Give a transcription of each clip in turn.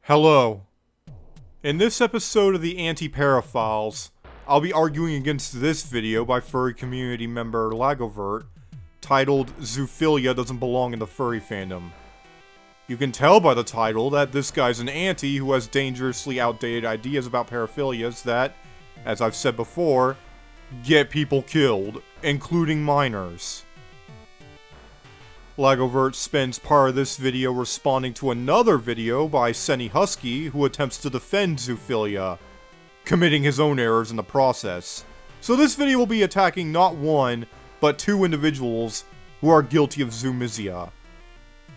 Hello. In this episode of the Anti-Paraphiles, I'll be arguing against this video by furry community member LagoVirt, titled Zoophilia Doesn't Belong in the Furry Fandom. You can tell by the title that this guy's an anti who has dangerously outdated ideas about paraphilias that, as I've said before, get people killed, including minors. LagoVirt spends part of this video responding to another video by CennyHusky who attempts to defend zoophilia, committing his own errors in the process. So this video will be attacking not one, but two individuals who are guilty of zoomisia.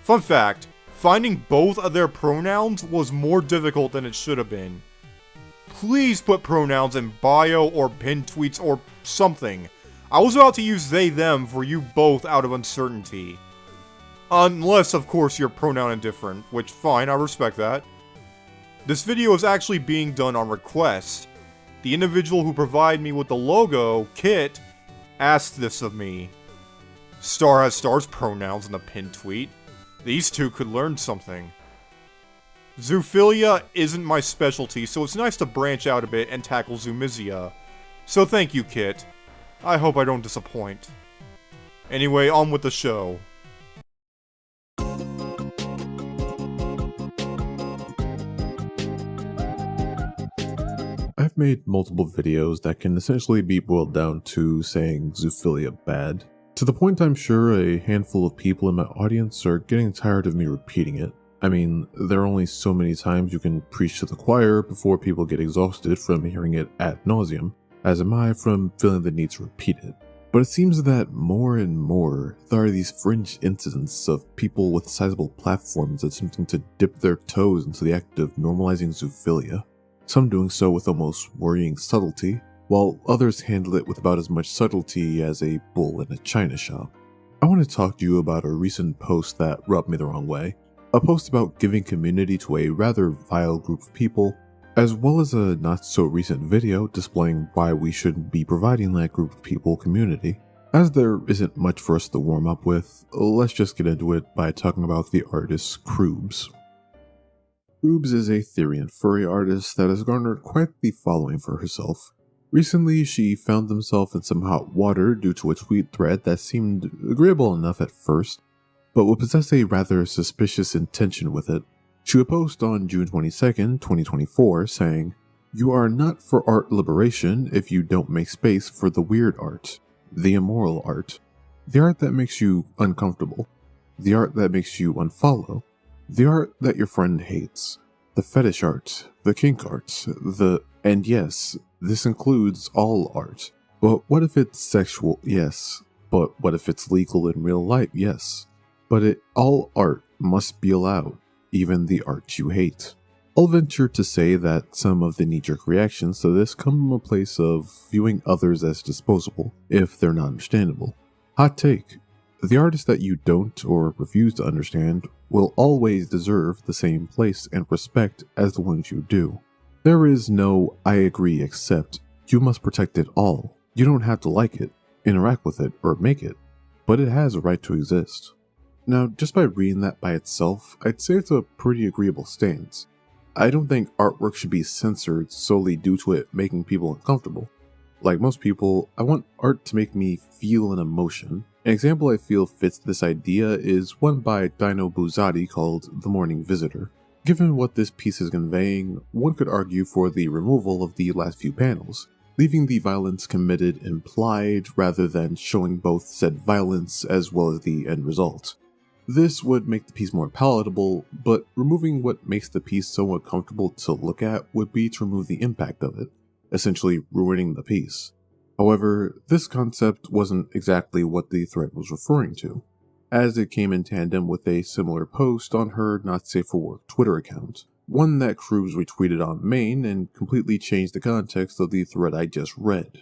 Fun fact, finding both of their pronouns was more difficult than it should have been. Please put pronouns in bio or pinned tweets or something. I was about to use they them for you both out of uncertainty. Unless, of course, you're pronoun indifferent, which fine, I respect that. This video is actually being done on request. The individual who provided me with the logo, Kit, asked this of me. Star has Star's pronouns in the pinned tweet. These two could learn something. Zoophilia isn't my specialty, so it's nice to branch out a bit and tackle zoomisia. So thank you, Kit. I hope I don't disappoint. Anyway, on with the show. I've made multiple videos that can essentially be boiled down to saying zoophilia bad, to the point I'm sure a handful of people in my audience are getting tired of me repeating it. I mean, there are only so many times you can preach to the choir before people get exhausted from hearing it ad nauseum, as am I from feeling the need to repeat it. But it seems that more and more, there are these fringe incidents of people with sizable platforms attempting to dip their toes into the act of normalizing zoophilia. Some doing so with almost worrying subtlety, while others handle it with about as much subtlety as a bull in a china shop. I want to talk to you about a recent post that rubbed me the wrong way. A post about giving community to a rather vile group of people, as well as a not so recent video displaying why we shouldn't be providing that group of people community. As there isn't much for us to warm up with, let's just get into it by talking about the artist Kroobs. Kroobs is a theory and furry artist that has garnered quite the following for herself. Recently, she found herself in some hot water due to a tweet thread that seemed agreeable enough at first, but would possess a rather suspicious intention with it. She would post on June 22nd, 2024, saying, "You are not for art liberation if you don't make space for the weird art, the immoral art, the art that makes you uncomfortable, the art that makes you unfollow, the art that your friend hates, the fetish art, the kink art, and yes, this includes all art. But what if it's sexual? Yes. But what if it's legal in real life? Yes. But all art must be allowed, even the art you hate." I'll venture to say that some of the knee-jerk reactions to this come from a place of viewing others as disposable, if they're not understandable. Hot take. The artist that you don't or refuse to understand will always deserve the same place and respect as the ones you do. There is no "I agree" except you must protect it all. You don't have to like it, interact with it, or make it, but it has a right to exist. Now, just by reading that by itself, I'd say it's a pretty agreeable stance. I don't think artwork should be censored solely due to it making people uncomfortable. Like most people, I want art to make me feel an emotion. An example I feel fits this idea is one by Dino Buzzati called The Morning Visitor. Given what this piece is conveying, one could argue for the removal of the last few panels, leaving the violence committed implied rather than showing both said violence as well as the end result. This would make the piece more palatable, but removing what makes the piece so uncomfortable to look at would be to remove the impact of it, essentially ruining the piece. However, this concept wasn't exactly what the thread was referring to, as it came in tandem with a similar post on her Not Safe for Work Twitter account, one that Kroobs retweeted on main and completely changed the context of the thread I just read. The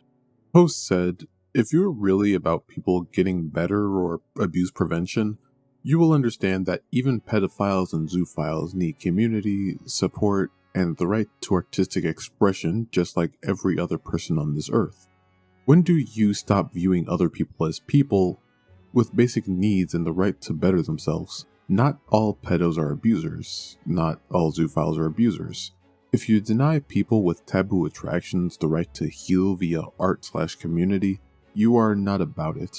post said, "If you're really about people getting better or abuse prevention, you will understand that even pedophiles and zoophiles need community, support, and the right to artistic expression just like every other person on this earth. When do you stop viewing other people as people with basic needs and the right to better themselves, Not all pedos are abusers. Not all zoophiles are abusers. If you deny people with taboo attractions the right to heal via art/community, you are not about it.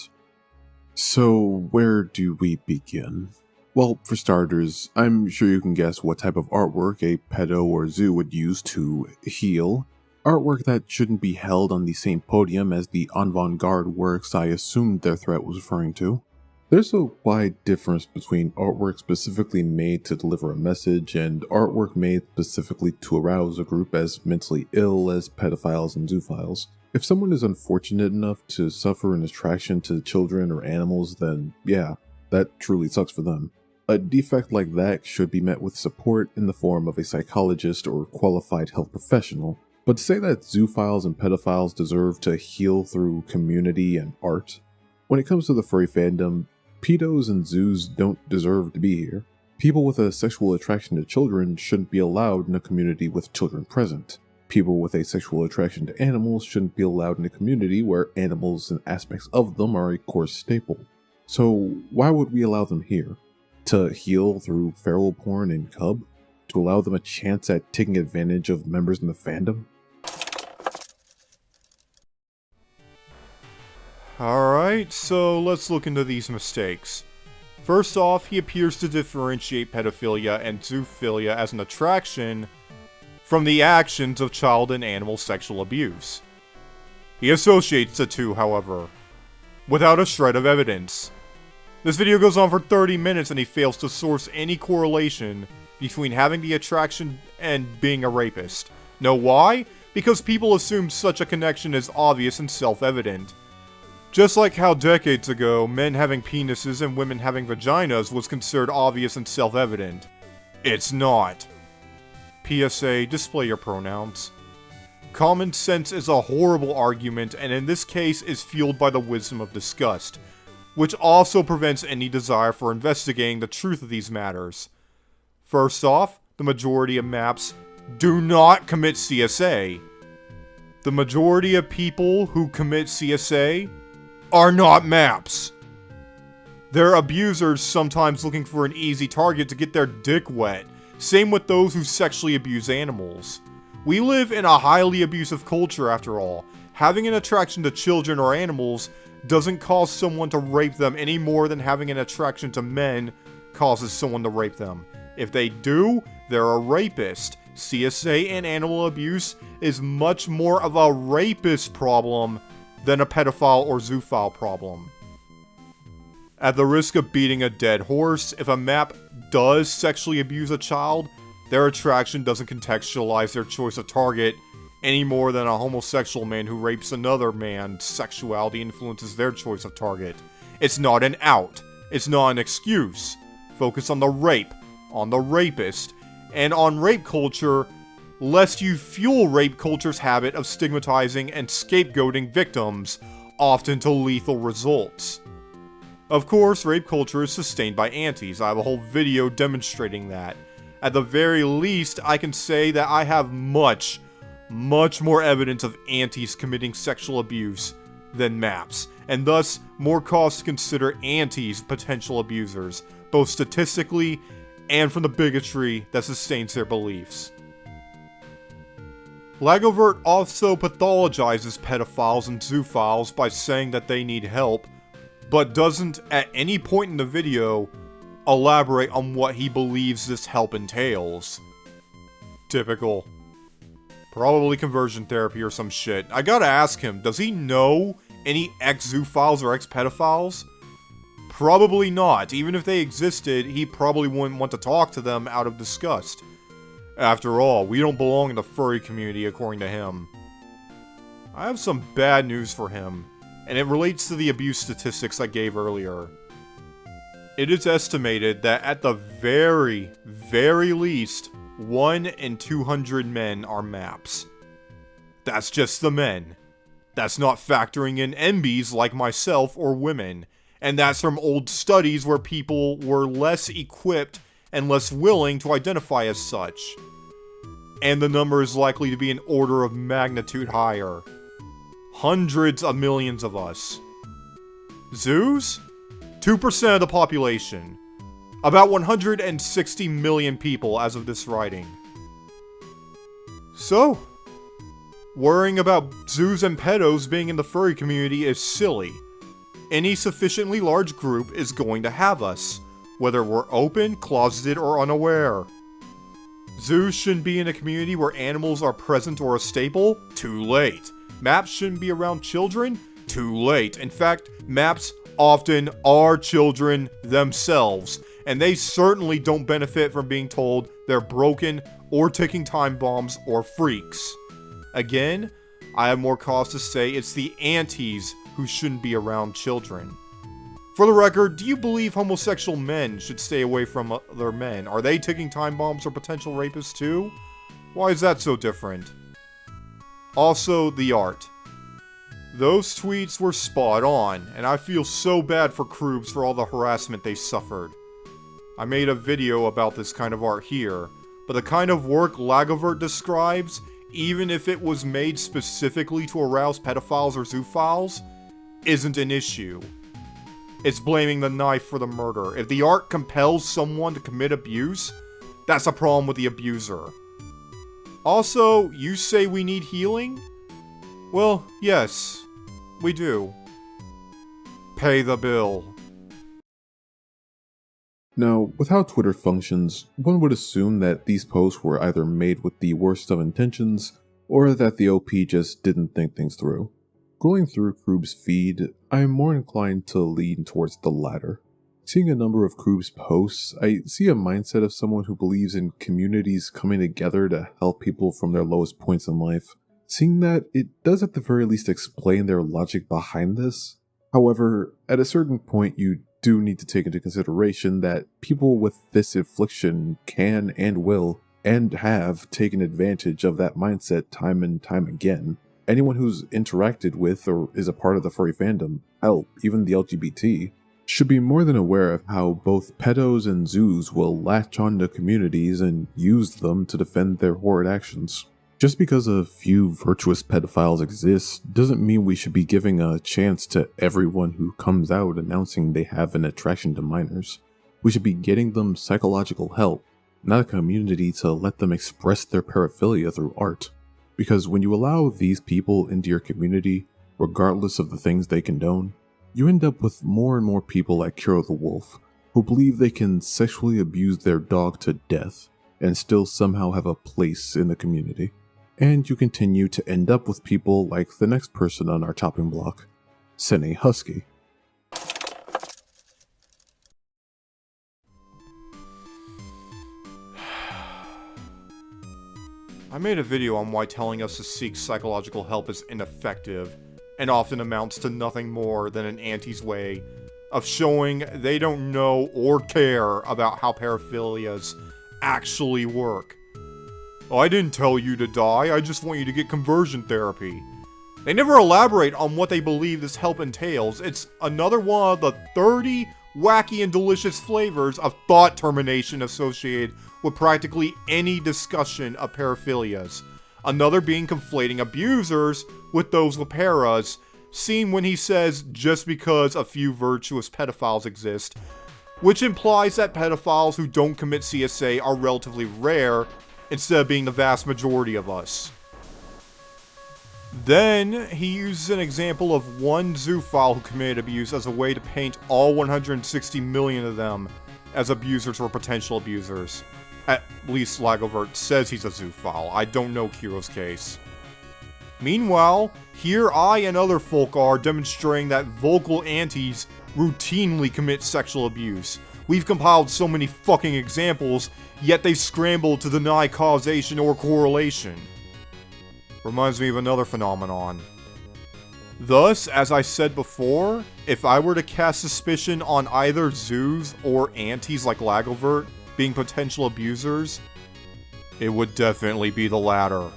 So where do we begin? Well, for starters, I'm sure you can guess what type of artwork a pedo or zoo would use to heal. Artwork that shouldn't be held on the same podium as the avant-garde works I assumed their threat was referring to. There's a wide difference between artwork specifically made to deliver a message and artwork made specifically to arouse a group as mentally ill as pedophiles and zoophiles. If someone is unfortunate enough to suffer an attraction to children or animals, then yeah, that truly sucks for them. A defect like that should be met with support in the form of a psychologist or qualified health professional. But to say that zoophiles and pedophiles deserve to heal through community and art? When it comes to the furry fandom, pedos and zoos don't deserve to be here. People with a sexual attraction to children shouldn't be allowed in a community with children present. People with a sexual attraction to animals shouldn't be allowed in a community where animals and aspects of them are a core staple. So why would we allow them here? To heal through feral porn and cub? To allow them a chance at taking advantage of members in the fandom? Alright, so let's look into these mistakes. First off, he appears to differentiate pedophilia and zoophilia as an attraction from the actions of child and animal sexual abuse. He associates the two, however, without a shred of evidence. This video goes on for 30 minutes and he fails to source any correlation between having the attraction and being a rapist. Know why? Because people assume such a connection is obvious and self-evident. Just like how decades ago, men having penises and women having vaginas was considered obvious and self-evident. It's not. PSA, display your pronouns. Common sense is a horrible argument and in this case is fueled by the wisdom of disgust, which also prevents any desire for investigating the truth of these matters. First off, the majority of maps do not commit CSA. The majority of people who commit CSA are not maps. They're abusers sometimes looking for an easy target to get their dick wet. Same with those who sexually abuse animals. We live in a highly abusive culture after all. Having an attraction to children or animals doesn't cause someone to rape them any more than having an attraction to men causes someone to rape them. If they do, they're a rapist. CSA and animal abuse is much more of a rapist problem than a pedophile or zoophile problem. At the risk of beating a dead horse, if a map does sexually abuse a child, their attraction doesn't contextualize their choice of target any more than a homosexual man who rapes another man's sexuality influences their choice of target. It's not an out. It's not an excuse. Focus on the rape, on the rapist, and on rape culture, lest you fuel rape culture's habit of stigmatizing and scapegoating victims, often to lethal results. Of course, rape culture is sustained by antis. I have a whole video demonstrating that. At the very least, I can say that I have much more evidence of antis committing sexual abuse than maps, and thus more cause to consider antis potential abusers, both statistically and from the bigotry that sustains their beliefs. LagoVirt also pathologizes pedophiles and zoophiles by saying that they need help, but doesn't at any point in the video elaborate on what he believes this help entails. Typical. Probably conversion therapy or some shit. I gotta ask him, does he know any ex-zoophiles or ex-pedophiles? Probably not. Even if they existed, he probably wouldn't want to talk to them out of disgust. After all, we don't belong in the furry community according to him. I have some bad news for him, and it relates to the abuse statistics I gave earlier. It is estimated that at the very least, 1 in 200 men are maps. That's just the men. That's not factoring in MBs like myself or women, and that's from old studies where people were less equipped and less willing to identify as such. And the number is likely to be an order of magnitude higher. Hundreds of millions of us. Zoos? 2% of the population. About 160 million people as of this writing. So, worrying about zoos and pedos being in the furry community is silly. Any sufficiently large group is going to have us, whether we're open, closeted, or unaware. Zoos shouldn't be in a community where animals are present or a staple? Too late. Maps shouldn't be around children? Too late. In fact, maps often are children themselves, and they certainly don't benefit from being told they're broken or ticking time bombs or freaks. Again, I have more cause to say it's the aunties who shouldn't be around children. For the record, do you believe homosexual men should stay away from other men? Are they ticking time bombs or potential rapists too? Why is that so different? Also, the art. Those tweets were spot on, and I feel so bad for Kroobs for all the harassment they suffered. I made a video about this kind of art here, but the kind of work LagoVirt describes, even if it was made specifically to arouse pedophiles or zoophiles, isn't an issue. It's blaming the knife for the murder. If the art compels someone to commit abuse, that's a problem with the abuser. Also, you say we need healing? Well, yes, we do. Pay the bill. Now, with how Twitter functions, one would assume that these posts were either made with the worst of intentions, or that the OP just didn't think things through. Scrolling through Kroob's feed, I am more inclined to lean towards the latter. Seeing a number of Kroob's posts, I see a mindset of someone who believes in communities coming together to help people from their lowest points in life. Seeing that, it does at the very least explain their logic behind this. However, at a certain point you do need to take into consideration that people with this affliction can and will, and have taken advantage of that mindset time and time again. Anyone who's interacted with or is a part of the furry fandom, hell, even the LGBT, should be more than aware of how both pedos and zoos will latch onto communities and use them to defend their horrid actions. Just because a few virtuous pedophiles exist doesn't mean we should be giving a chance to everyone who comes out announcing they have an attraction to minors. We should be getting them psychological help, not a community to let them express their paraphilia through art. Because when you allow these people into your community, regardless of the things they condone, you end up with more and more people like Kiro the Wolf, who believe they can sexually abuse their dog to death and still somehow have a place in the community. And you continue to end up with people like the next person on our chopping block, CennyHusky. I made a video on why telling us to seek psychological help is ineffective, and often amounts to nothing more than an auntie's way of showing they don't know or care about how paraphilias actually work. Oh, I didn't tell you to die, I just want you to get conversion therapy. They never elaborate on what they believe this help entails. It's another one of the 30 wacky and delicious flavors of thought termination associated with practically any discussion of paraphilias. Another being conflating abusers with those with paras, seen when he says just because a few virtuous pedophiles exist, which implies that pedophiles who don't commit CSA are relatively rare, instead of being the vast majority of us. Then, he uses an example of one zoophile who committed abuse as a way to paint all 160 million of them as abusers or potential abusers. At least LagoVirt says he's a zoophile. I don't know Kiro's case. Meanwhile, here I and other folk are demonstrating that vocal aunties routinely commit sexual abuse. We've compiled so many fucking examples, yet they scramble to deny causation or correlation. Reminds me of another phenomenon. Thus, as I said before, if I were to cast suspicion on either zoos or aunties like LagoVirt being potential abusers, it would definitely be the latter.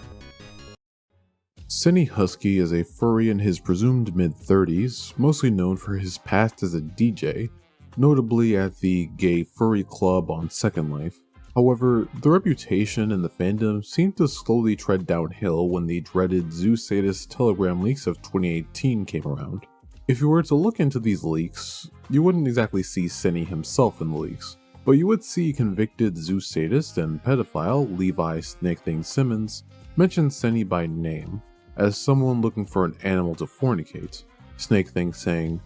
CennyHusky is a furry in his presumed mid-30s, mostly known for his past as a DJ, notably at the gay furry club on Second Life. However, the reputation and the fandom seemed to slowly tread downhill when the dreaded zoosadism Telegram leaks of 2018 came around. If you were to look into these leaks, you wouldn't exactly see Cenny himself in the leaks. But you would see convicted zoosadist and pedophile Levi Snake Thing Simmons mention Cenny by name as someone looking for an animal to fornicate. Snake Thing saying,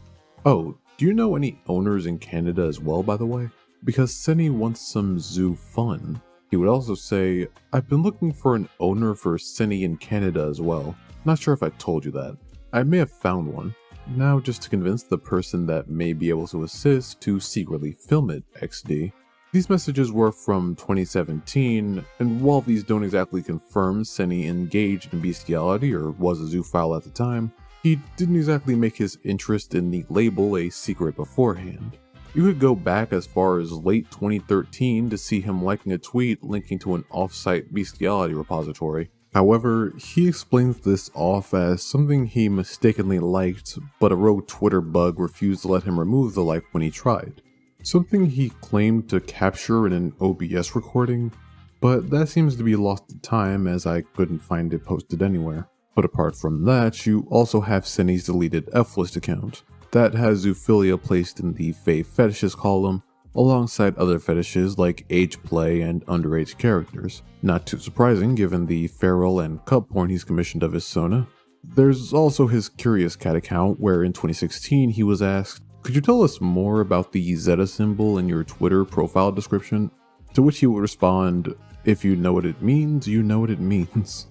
"Oh, do you know any owners in Canada as well, by the way? Because Cenny wants some zoo fun." He would also say, "I've been looking for an owner for Cenny in Canada as well. Not sure if I told you that. I may have found one. Now just to convince the person that may be able to assist to secretly film it, XD." These messages were from 2017, and while these don't exactly confirm Cenny engaged in bestiality or was a zoophile at the time, he didn't exactly make his interest in the label a secret beforehand. You could go back as far as late 2013 to see him liking a tweet linking to an off-site bestiality repository. However, he explains this off as something he mistakenly liked, but a rogue Twitter bug refused to let him remove the like when he tried. Something he claimed to capture in an OBS recording, but that seems to be lost to time as I couldn't find it posted anywhere. But apart from that, you also have Cenny's deleted F-list account that has zoophilia placed in the Fae Fetishes column, alongside other fetishes like age play and underage characters. Not too surprising given the feral and cub porn he's commissioned of his Sona. There's also his Curious Cat account where in 2016 he was asked, "Could you tell us more about the Zeta symbol in your Twitter profile description?" To which he would respond, "If you know what it means, you know what it means."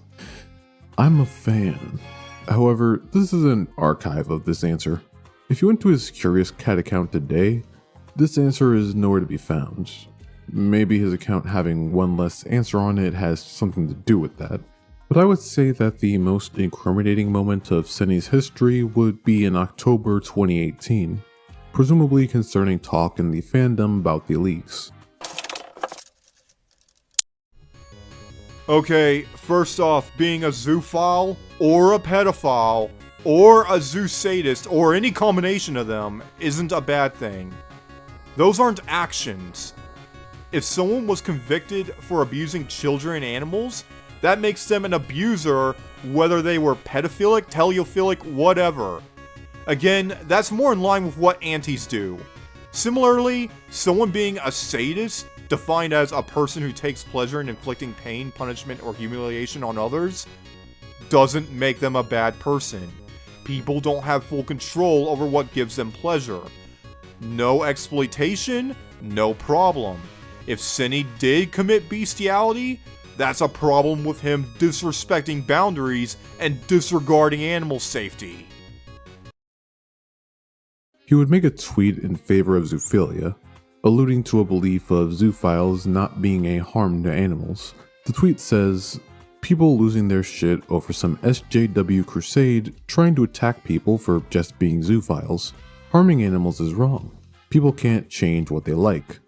I'm a fan. However, this is an archive of this answer. If you went to his Curious Cat account today, this answer is nowhere to be found. Maybe his account having one less answer on it has something to do with that. But I would say that the most incriminating moment of Cenny's history would be in October 2018, presumably concerning talk in the fandom about the leaks. Okay, first off, being a zoophile, or a pedophile, or a zoosadist, or any combination of them, isn't a bad thing. Those aren't actions. If someone was convicted for abusing children and animals, that makes them an abuser, whether they were pedophilic, teleophilic, whatever. Again, that's more in line with what antis do. Similarly, someone being a sadist, defined as a person who takes pleasure in inflicting pain, punishment, or humiliation on others, doesn't make them a bad person. People don't have full control over what gives them pleasure. No exploitation, no problem. If Cenny did commit bestiality, that's a problem with him disrespecting boundaries and disregarding animal safety. He would make a tweet in favor of zoophilia, alluding to a belief of zoophiles not being a harm to animals. The tweet says, "People losing their shit over some SJW crusade trying to attack people for just being zoophiles. Harming animals is wrong. People can't change what they like.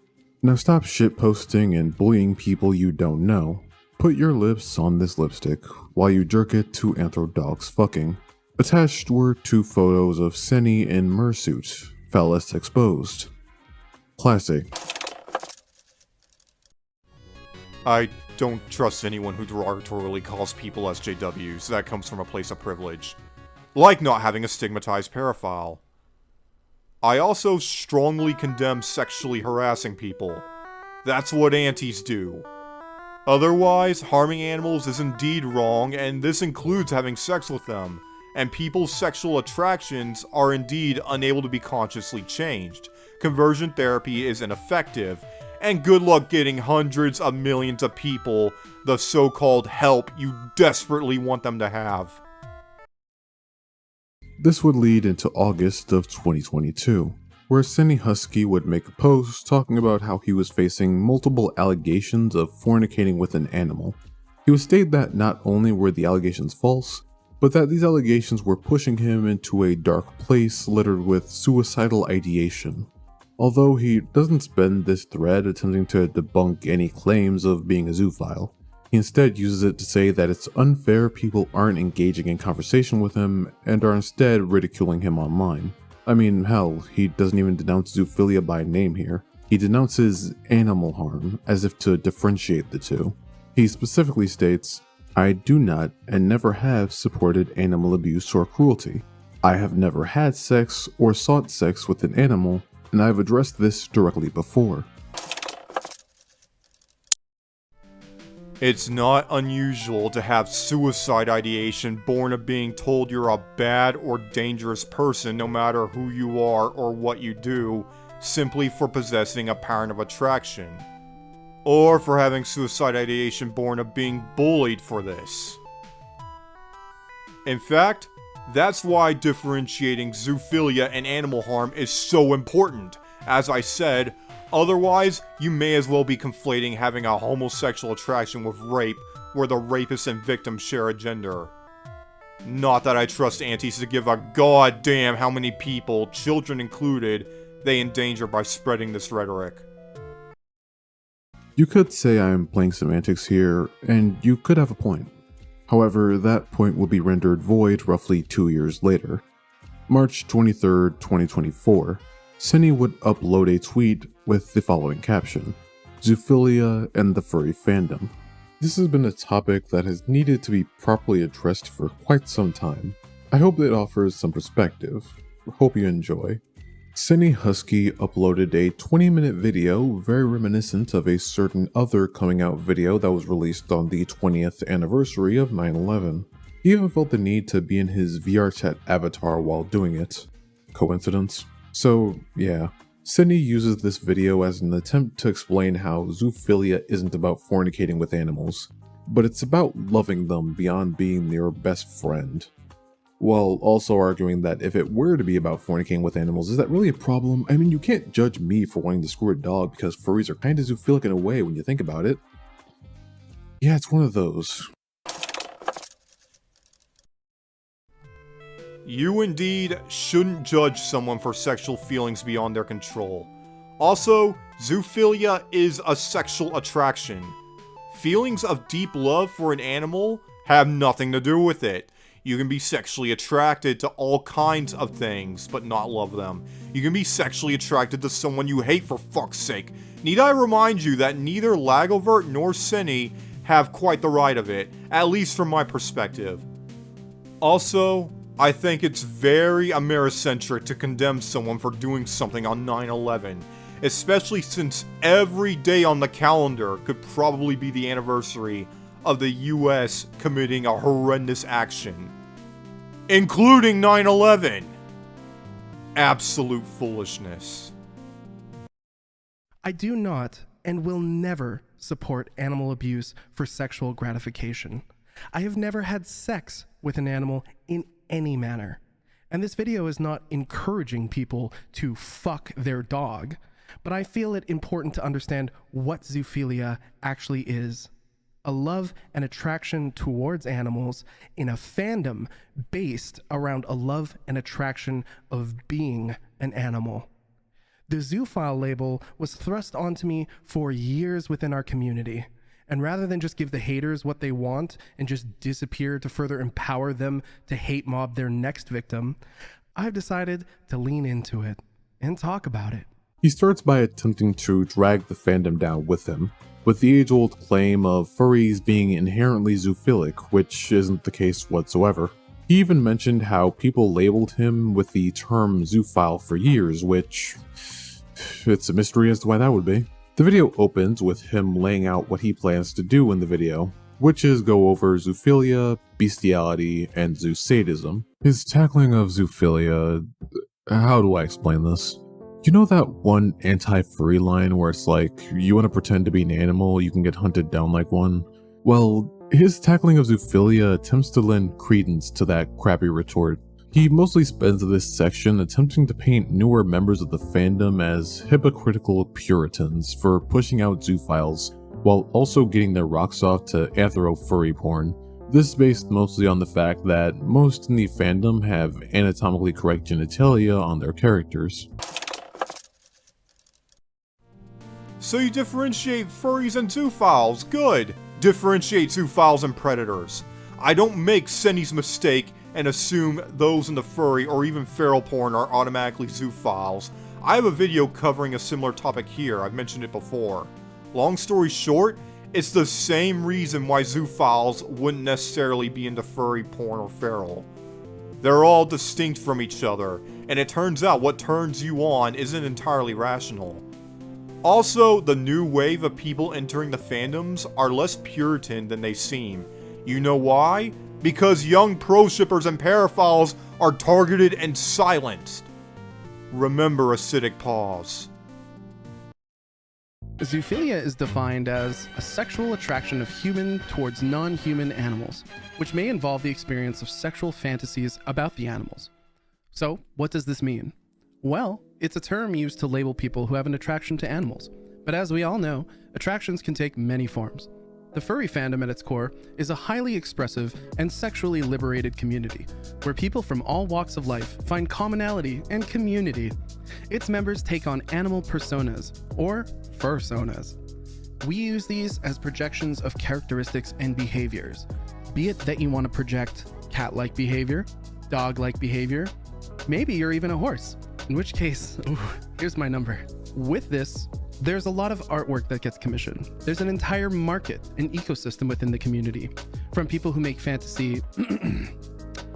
Now stop shitposting and bullying people you don't know. Put your lips on this lipstick while you jerk it to anthro dogs fucking." Attached were 2 photos of Cenny in mersuit, phallus exposed. Classic. I don't trust anyone who derogatorily calls people SJWs. That comes from a place of privilege. Like not having a stigmatized pedophile. I also strongly condemn sexually harassing people. That's what antis do. Otherwise, harming animals is indeed wrong, and this includes having sex with them, and people's sexual attractions are indeed unable to be consciously changed. Conversion therapy is ineffective, and good luck getting hundreds of millions of people the so-called help you desperately want them to have. This would lead into August of 2022, where CennyHusky would make a post talking about how he was facing multiple allegations of fornicating with an animal. He would state that not only were the allegations false, but that these allegations were pushing him into a dark place littered with suicidal ideation. Although he doesn't spend this thread attempting to debunk any claims of being a zoophile, he instead uses it to say that it's unfair people aren't engaging in conversation with him and are instead ridiculing him online. I mean, hell, he doesn't even denounce zoophilia by name here. He denounces animal harm as if to differentiate the two. He specifically states, "I do not and never have supported animal abuse or cruelty. I have never had sex or sought sex with an animal, and I have addressed this directly before." It's not unusual to have suicide ideation born of being told you're a bad or dangerous person no matter who you are or what you do, simply for possessing a pattern of attraction. Or for having suicide ideation born of being bullied for this. In fact, that's why differentiating zoophilia and animal harm is so important. As I said, otherwise, you may as well be conflating having a homosexual attraction with rape, where the rapist and victim share a gender. Not that I trust aunties to give a goddamn how many people, children included, they endanger by spreading this rhetoric. You could say I'm playing semantics here, and you could have a point. However, that point would be rendered void roughly 2 years later. March 23rd, 2024, Cenny would upload a tweet with the following caption: Zoophilia and the furry fandom. This has been a topic that has needed to be properly addressed for quite some time. I hope it offers some perspective. Hope you enjoy. CennyHusky uploaded a 20-minute video very reminiscent of a certain other coming out video that was released on the 20th anniversary of 9/11. He even felt the need to be in his VRChat avatar while doing it. Coincidence? So yeah, Cenny uses this video as an attempt to explain how zoophilia isn't about fornicating with animals, but it's about loving them beyond being your best friend. While also arguing that if it were to be about fornicating with animals, is that really a problem? I mean, you can't judge me for wanting to screw a dog because furries are kinda zoophilic in a way when you think about it. Yeah, it's one of those. You indeed shouldn't judge someone for sexual feelings beyond their control. Also, zoophilia is a sexual attraction. Feelings of deep love for an animal have nothing to do with it. You can be sexually attracted to all kinds of things, but not love them. You can be sexually attracted to someone you hate, for fuck's sake. Need I remind you that neither LagoVirt nor Cenny have quite the right of it, at least from my perspective. Also, I think it's very Americentric to condemn someone for doing something on 9/11, especially since every day on the calendar could probably be the anniversary of the US committing a horrendous action, including 9/11. Absolute foolishness. I do not and will never support animal abuse for sexual gratification. I have never had sex with an animal in any manner. And this video is not encouraging people to fuck their dog, but I feel it important to understand what zoophilia actually is. A love and attraction towards animals in a fandom based around a love and attraction of being an animal. The zoophile label was thrust onto me for years within our community. And rather than just give the haters what they want and just disappear to further empower them to hate mob their next victim, I've decided to lean into it and talk about it. He starts by attempting to drag the fandom down with him, with the age-old claim of furries being inherently zoophilic, which isn't the case whatsoever. He even mentioned how people labeled him with the term zoophile for years, which... it's a mystery as to why that would be. The video opens with him laying out what he plans to do in the video, which is go over zoophilia, bestiality, and zoosadism. His tackling of zoophilia... how do I explain this? You know that one anti-furry line where it's like, you want to pretend to be an animal, you can get hunted down like one? Well, his tackling of zoophilia attempts to lend credence to that crappy retort. He mostly spends this section attempting to paint newer members of the fandom as hypocritical Puritans for pushing out zoophiles, while also getting their rocks off to anthro-furry porn. This is based mostly on the fact that most in the fandom have anatomically correct genitalia on their characters. So you differentiate furries and zoophiles, good! Differentiate zoophiles and predators. I don't make Cenny's mistake and assume those in the furry or even feral porn are automatically zoophiles. I have a video covering a similar topic here, I've mentioned it before. Long story short, it's the same reason why zoophiles wouldn't necessarily be into furry porn or feral. They're all distinct from each other, and it turns out what turns you on isn't entirely rational. Also, the new wave of people entering the fandoms are less Puritan than they seem. You know why? Because young pro-shippers and paraphiles are targeted and silenced. Remember acidic paws. Zoophilia is defined as a sexual attraction of human towards non-human animals, which may involve the experience of sexual fantasies about the animals. So, what does this mean? Well, it's a term used to label people who have an attraction to animals. But as we all know, attractions can take many forms. The furry fandom at its core is a highly expressive and sexually liberated community, where people from all walks of life find commonality and community. Its members take on animal personas, or fursonas. We use these as projections of characteristics and behaviors, be it that you want to project cat-like behavior, dog-like behavior, maybe you're even a horse, in which case, here's my number. With this, there's a lot of artwork that gets commissioned. There's an entire market and ecosystem within the community, from people who make fantasy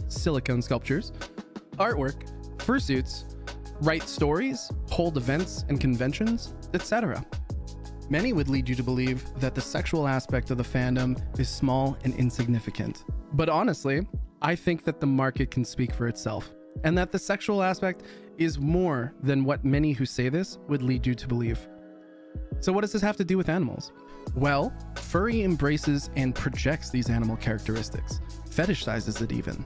silicone sculptures, artwork, fursuits, write stories, hold events and conventions, etc. Many would lead you to believe that the sexual aspect of the fandom is small and insignificant. But honestly, I think that the market can speak for itself, and that the sexual aspect is more than what many who say this would lead you to believe. So what does this have to do with animals? Well, furry embraces and projects these animal characteristics, fetishizes it even.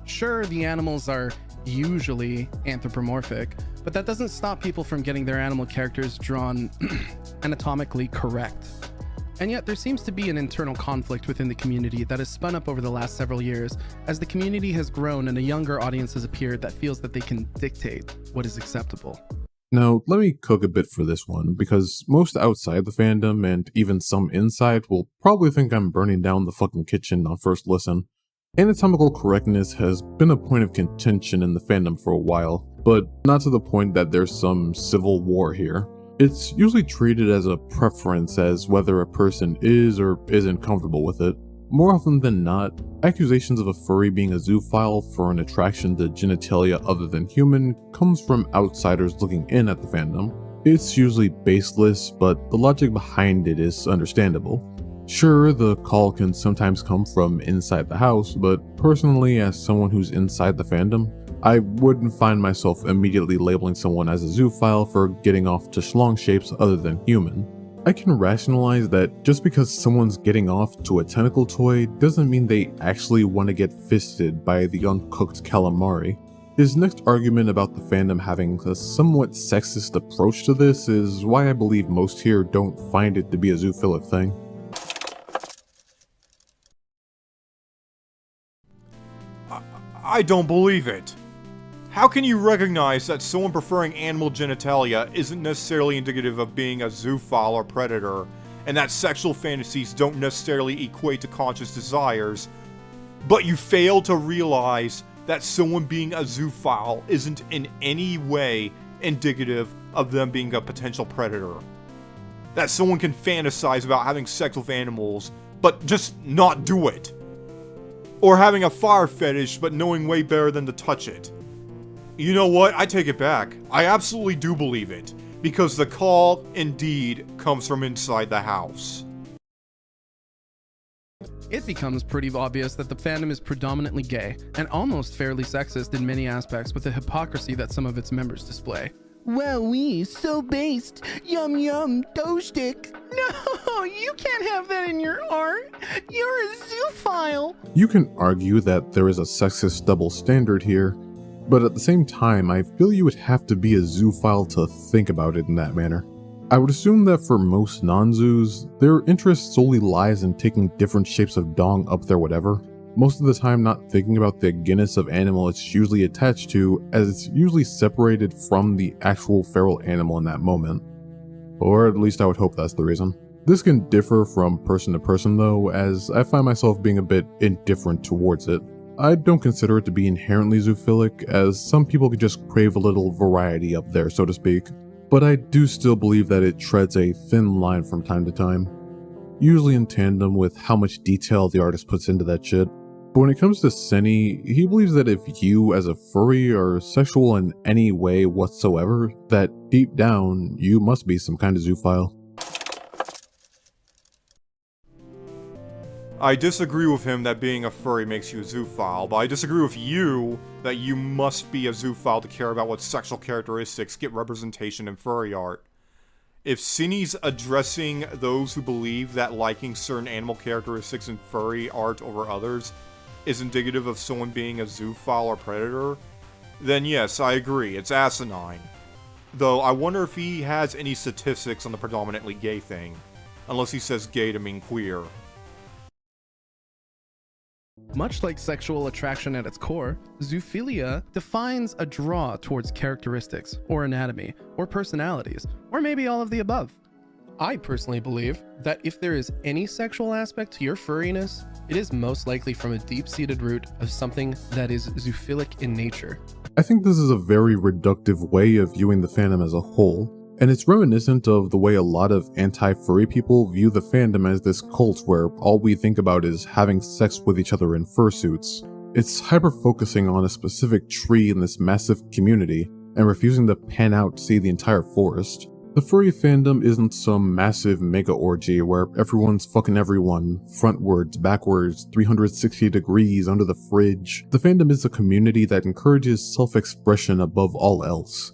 Sure, the animals are usually anthropomorphic, but that doesn't stop people from getting their animal characters drawn anatomically correct. And yet there seems to be an internal conflict within the community that has spun up over the last several years as the community has grown and a younger audience has appeared that feels that they can dictate what is acceptable. Now, let me cook a bit for this one, because most outside the fandom, and even some inside, will probably think I'm burning down the fucking kitchen on first listen. Anatomical correctness has been a point of contention in the fandom for a while, but not to the point that there's some civil war here. It's usually treated as a preference as whether a person is or isn't comfortable with it. More often than not, accusations of a furry being a zoophile for an attraction to genitalia other than human comes from outsiders looking in at the fandom. It's usually baseless, but the logic behind it is understandable. Sure, the call can sometimes come from inside the house, but personally, as someone who's inside the fandom, I wouldn't find myself immediately labeling someone as a zoophile for getting off to schlong shapes other than human. I can rationalize that just because someone's getting off to a tentacle toy doesn't mean they actually want to get fisted by the uncooked calamari. His next argument about the fandom having a somewhat sexist approach to this is why I believe most here don't find it to be a zoophilic thing. I don't believe it. How can you recognize that someone preferring animal genitalia isn't necessarily indicative of being a zoophile or predator, and that sexual fantasies don't necessarily equate to conscious desires, but you fail to realize that someone being a zoophile isn't in any way indicative of them being a potential predator? That someone can fantasize about having sex with animals, but just not do it. Or having a fire fetish, but knowing way better than to touch it. You know what? I take it back. I absolutely do believe it, because the call, indeed, comes from inside the house. It becomes pretty obvious that the fandom is predominantly gay, and almost fairly sexist in many aspects with the hypocrisy that some of its members display. Wowee, so based. Yum yum, toastic. No, you can't have that in your art. You're a zoophile. You can argue that there is a sexist double standard here, but at the same time, I feel you would have to be a zoophile to think about it in that manner. I would assume that for most non-zoos, their interest solely lies in taking different shapes of dong up their whatever, most of the time not thinking about the genus of animal it's usually attached to, as it's usually separated from the actual feral animal in that moment. Or at least I would hope that's the reason. This can differ from person to person though, as I find myself being a bit indifferent towards it. I don't consider it to be inherently zoophilic, as some people can just crave a little variety up there, so to speak. But I do still believe that it treads a thin line from time to time, usually in tandem with how much detail the artist puts into that shit. But when it comes to Senny, he believes that if you as a furry are sexual in any way whatsoever, that deep down you must be some kind of zoophile. I disagree with him that being a furry makes you a zoophile, but I disagree with you that you must be a zoophile to care about what sexual characteristics get representation in furry art. If Cinny's addressing those who believe that liking certain animal characteristics in furry art over others is indicative of someone being a zoophile or predator, then yes, I agree, it's asinine. Though I wonder if he has any statistics on the predominantly gay thing, unless he says gay to mean queer. Much like sexual attraction at its core, zoophilia defines a draw towards characteristics, or anatomy, or personalities, or maybe all of the above. I personally believe that if there is any sexual aspect to your furriness, it is most likely from a deep-seated root of something that is zoophilic in nature. I think this is a very reductive way of viewing the fandom as a whole, and it's reminiscent of the way a lot of anti-furry people view the fandom as this cult where all we think about is having sex with each other in fursuits. It's hyper-focusing on a specific tree in this massive community, and refusing to pan out to see the entire forest. The furry fandom isn't some massive mega orgy where everyone's fucking everyone, frontwards, backwards, 360 degrees under the fridge. The fandom is a community that encourages self-expression above all else.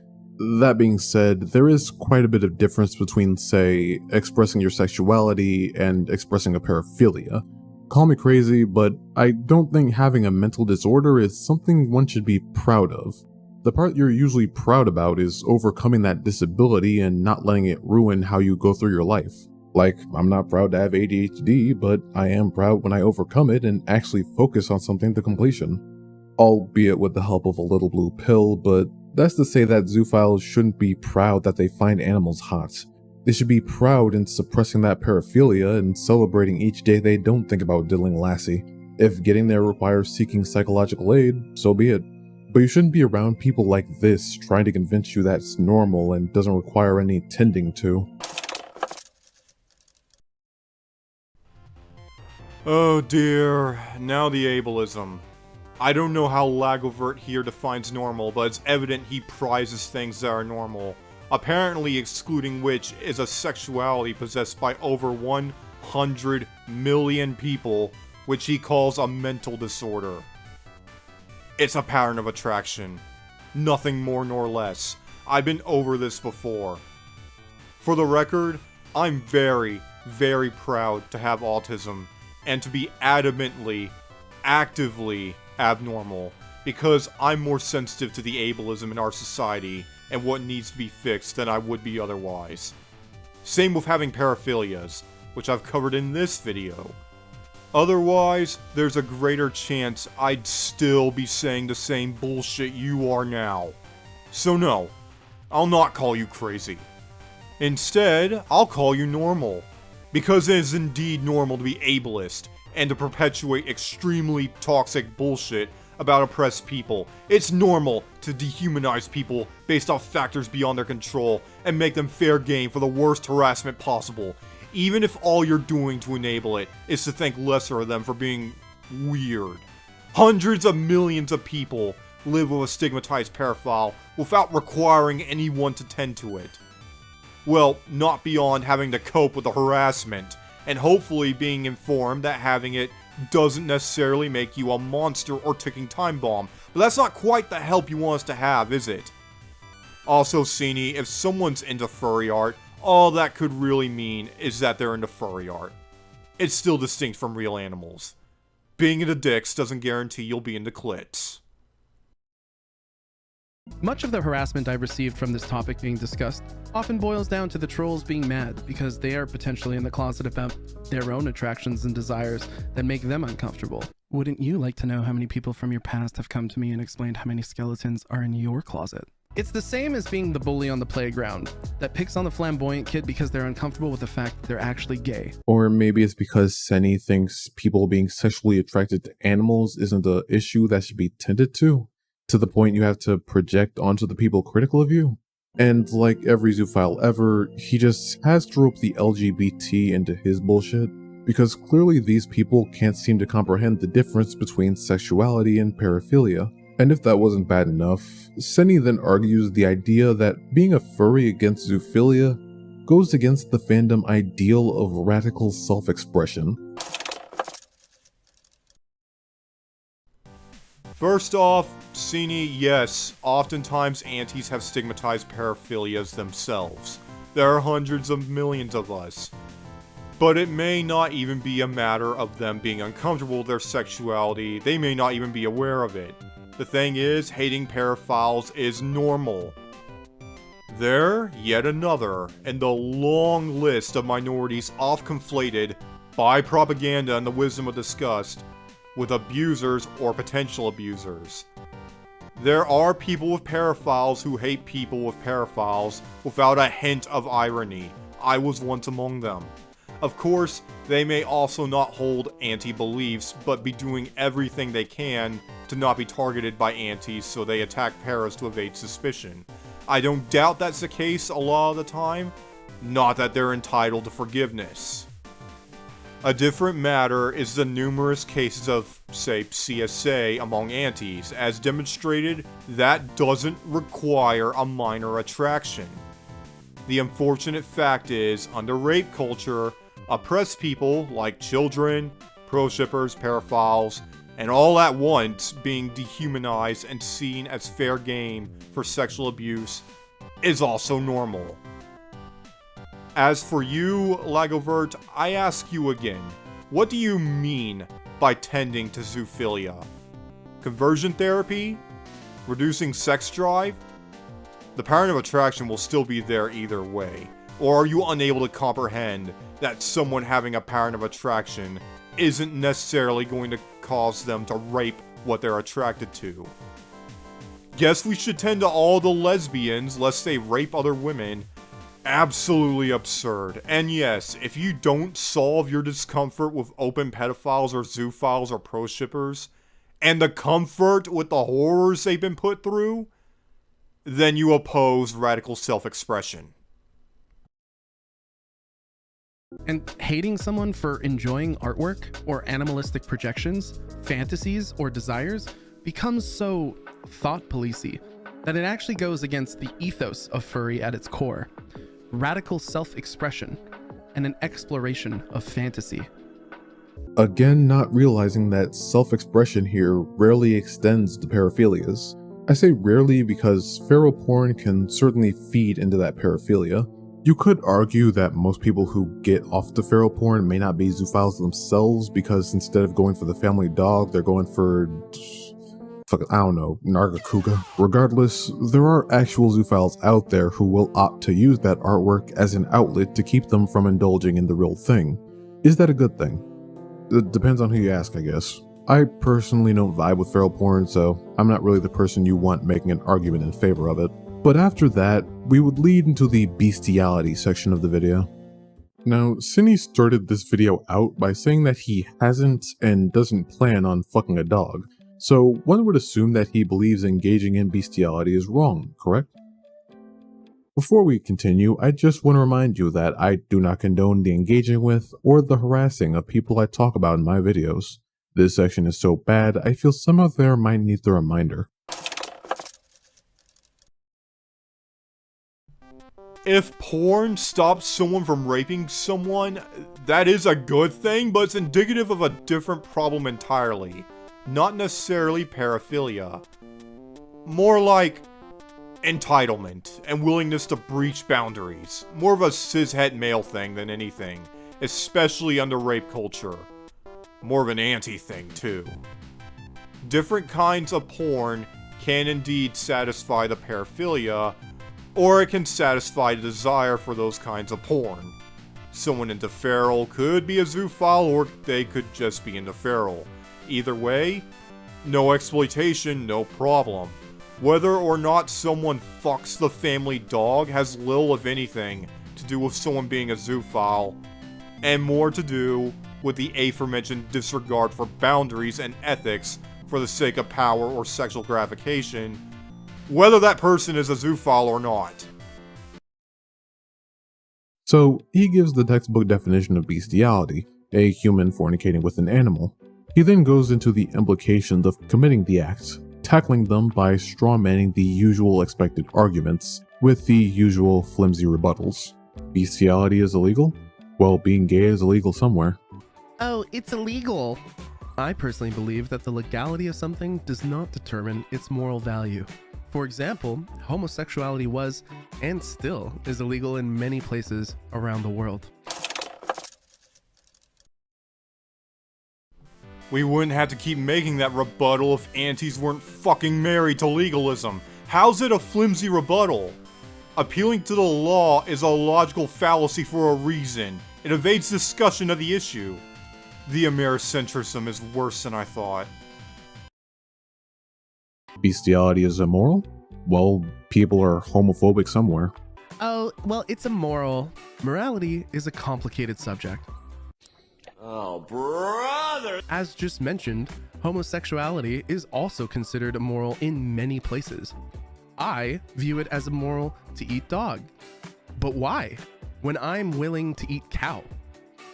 That being said, there is quite a bit of difference between, say, expressing your sexuality and expressing a paraphilia. Call me crazy, but I don't think having a mental disorder is something one should be proud of. The part you're usually proud about is overcoming that disability and not letting it ruin how you go through your life. Like, I'm not proud to have ADHD, but I am proud when I overcome it and actually focus on something to completion. Albeit with the help of a little blue pill, but that's to say that zoophiles shouldn't be proud that they find animals hot. They should be proud in suppressing that paraphilia and celebrating each day they don't think about diddling Lassie. If getting there requires seeking psychological aid, so be it. But you shouldn't be around people like this trying to convince you that's normal and doesn't require any tending to. Oh dear, now the ableism. I don't know how LagoVirt here defines normal, but it's evident he prizes things that are normal. Apparently excluding which is a sexuality possessed by over 100 million people, which he calls a mental disorder. It's a pattern of attraction. Nothing more nor less. I've been over this before. For the record, I'm very, very proud to have autism, and to be adamantly, actively abnormal, because I'm more sensitive to the ableism in our society and what needs to be fixed than I would be otherwise. Same with having paraphilias, which I've covered in this video. Otherwise, there's a greater chance I'd still be saying the same bullshit you are now. So no, I'll not call you crazy. Instead, I'll call you normal. Because it is indeed normal to be ableist, and to perpetuate extremely toxic bullshit about oppressed people. It's normal to dehumanize people based off factors beyond their control, and make them fair game for the worst harassment possible, even if all you're doing to enable it is to think lesser of them for being weird. Hundreds of millions of people live with a stigmatized paraphile without requiring anyone to tend to it. Well, not beyond having to cope with the harassment, and hopefully being informed that having it doesn't necessarily make you a monster or ticking time bomb. But that's not quite the help you want us to have, is it? Also, Cenny, if someone's into furry art, all that could really mean is that they're into furry art. It's still distinct from real animals. Being into dicks doesn't guarantee you'll be into clits. Much of the harassment I've received from this topic being discussed often boils down to the trolls being mad because they are potentially in the closet about their own attractions and desires that make them uncomfortable. Wouldn't you like to know how many people from your past have come to me and explained how many skeletons are in your closet? It's the same as being the bully on the playground that picks on the flamboyant kid because they're uncomfortable with the fact that they're actually gay. Or maybe it's because Senny thinks people being sexually attracted to animals isn't an issue that should be tended to the point you have to project onto the people critical of you. And like every zoophile ever, he just has to rope the LGBT into his bullshit, because clearly these people can't seem to comprehend the difference between sexuality and paraphilia. And if that wasn't bad enough, Senny then argues the idea that being a furry against zoophilia goes against the fandom ideal of radical self-expression. First off, Cenny, yes, oftentimes antis have stigmatized paraphilias themselves. There are hundreds of millions of us. But it may not even be a matter of them being uncomfortable with their sexuality, they may not even be aware of it. The thing is, hating paraphiles is normal. They're yet another in the long list of minorities oft conflated by propaganda and the wisdom of disgust with abusers or potential abusers. There are people with paraphiles who hate people with paraphiles without a hint of irony. I was once among them. Of course, they may also not hold anti-beliefs, but be doing everything they can to not be targeted by antis, so they attack paras to evade suspicion. I don't doubt that's the case a lot of the time, not that they're entitled to forgiveness. A different matter is the numerous cases of, say, CSA among antis. As demonstrated, that doesn't require a minor attraction. The unfortunate fact is, under rape culture, oppressed people like children, pro-shippers, paraphiles, and all at once being dehumanized and seen as fair game for sexual abuse is also normal. As for you, LagoVirt, I ask you again, what do you mean by tending to zoophilia? Conversion therapy? Reducing sex drive? The pattern of attraction will still be there either way. Or are you unable to comprehend that someone having a pattern of attraction isn't necessarily going to cause them to rape what they're attracted to? Guess we should tend to all the lesbians lest they rape other women. Absolutely absurd. And yes, if you don't solve your discomfort with open pedophiles or zoophiles or pro-shippers, and the comfort with the horrors they've been put through, then you oppose radical self-expression. And hating someone for enjoying artwork or animalistic projections, fantasies, or desires becomes so thought policey that it actually goes against the ethos of furry at its core. Radical self-expression and an exploration of fantasy. Again, not realizing that self-expression here rarely extends to paraphilias. I say rarely because feral porn can certainly feed into that paraphilia. You could argue that most people who get off the feral porn may not be zoophiles themselves because instead of going for the family dog, they're going for, I don't know, Nargacuga. Regardless, there are actual zoophiles out there who will opt to use that artwork as an outlet to keep them from indulging in the real thing. Is that a good thing? It depends on who you ask, I guess. I personally don't vibe with feral porn, so I'm not really the person you want making an argument in favor of it. But after that, we would lead into the bestiality section of the video. Now, Senny started this video out by saying that he hasn't and doesn't plan on fucking a dog, so one would assume that he believes engaging in bestiality is wrong, correct? Before we continue, I just want to remind you that I do not condone the engaging with or the harassing of people I talk about in my videos. This section is so bad, I feel some of there might need the reminder. If porn stops someone from raping someone, that is a good thing, but it's indicative of a different problem entirely. Not necessarily paraphilia. More like entitlement and willingness to breach boundaries. More of a cishet male thing than anything, especially under rape culture. More of an anti-thing too. Different kinds of porn can indeed satisfy the paraphilia, or it can satisfy the desire for those kinds of porn. Someone into feral could be a zoophile, or they could just be into feral. Either way, no exploitation, no problem. Whether or not someone fucks the family dog has little, if anything, to do with someone being a zoophile, and more to do with the aforementioned disregard for boundaries and ethics for the sake of power or sexual gratification, whether that person is a zoophile or not. So, he gives the textbook definition of bestiality, a human fornicating with an animal. He then goes into the implications of committing the act, tackling them by strawmanning the usual expected arguments with the usual flimsy rebuttals. Bestiality is illegal? Well, being gay is illegal somewhere. Oh, it's illegal. I personally believe that the legality of something does not determine its moral value. For example, homosexuality was, and still is, illegal in many places around the world. We wouldn't have to keep making that rebuttal if aunties weren't fucking married to legalism. How's it a flimsy rebuttal? Appealing to the law is a logical fallacy for a reason. It evades discussion of the issue. The Americentrism is worse than I thought. Bestiality is immoral? Well, people are homophobic somewhere. Oh, well, it's immoral. Morality is a complicated subject. Oh, brother! As just mentioned, homosexuality is also considered immoral in many places. I view it as immoral to eat dog. But why? When I'm willing to eat cow?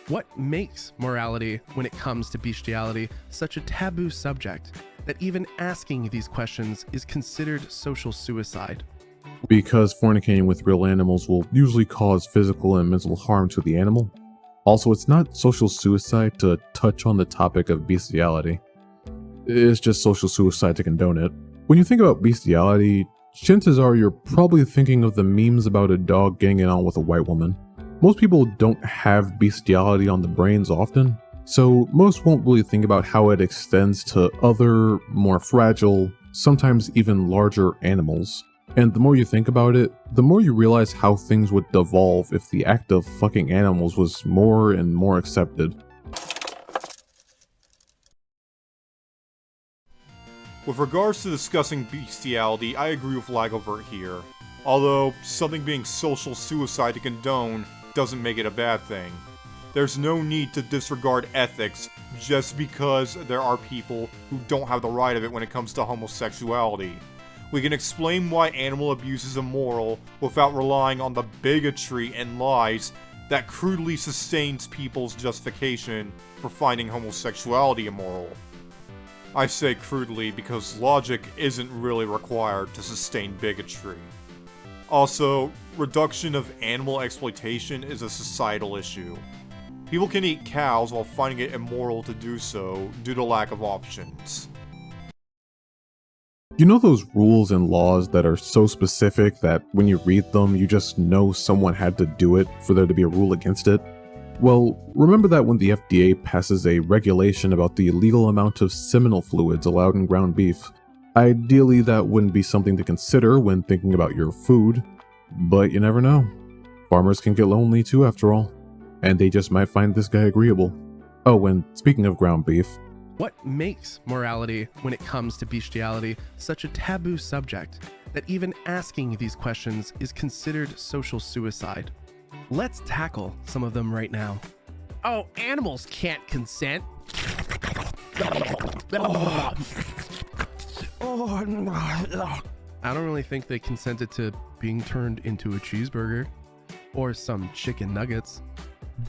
What makes morality, when it comes to bestiality, such a taboo subject that even asking these questions is considered social suicide? Because fornicating with real animals will usually cause physical and mental harm to the animal. Also, it's not social suicide to touch on the topic of bestiality. It's just social suicide to condone it. When you think about bestiality, chances are you're probably thinking of the memes about a dog getting it on with a white woman. Most people don't have bestiality on the brains often, so most won't really think about how it extends to other, more fragile, sometimes even larger animals. And the more you think about it, the more you realize how things would devolve if the act of fucking animals was more and more accepted. With regards to discussing bestiality, I agree with LagoVirt here. Although, something being social suicide to condone doesn't make it a bad thing. There's no need to disregard ethics just because there are people who don't have the right of it when it comes to homosexuality. We can explain why animal abuse is immoral without relying on the bigotry and lies that crudely sustains people's justification for finding homosexuality immoral. I say crudely because logic isn't really required to sustain bigotry. Also, reduction of animal exploitation is a societal issue. People can eat cows while finding it immoral to do so due to lack of options. You know those rules and laws that are so specific that when you read them, you just know someone had to do it for there to be a rule against it? Well, remember that when the FDA passes a regulation about the legal amount of seminal fluids allowed in ground beef, ideally that wouldn't be something to consider when thinking about your food, but you never know. Farmers can get lonely too after all, and they just might find this guy agreeable. Oh, and speaking of ground beef, What makes morality, when it comes to bestiality, such a taboo subject that even asking these questions is considered social suicide? Let's tackle some of them right now. Oh, animals can't consent. I don't really think they consented to being turned into a cheeseburger or some chicken nuggets,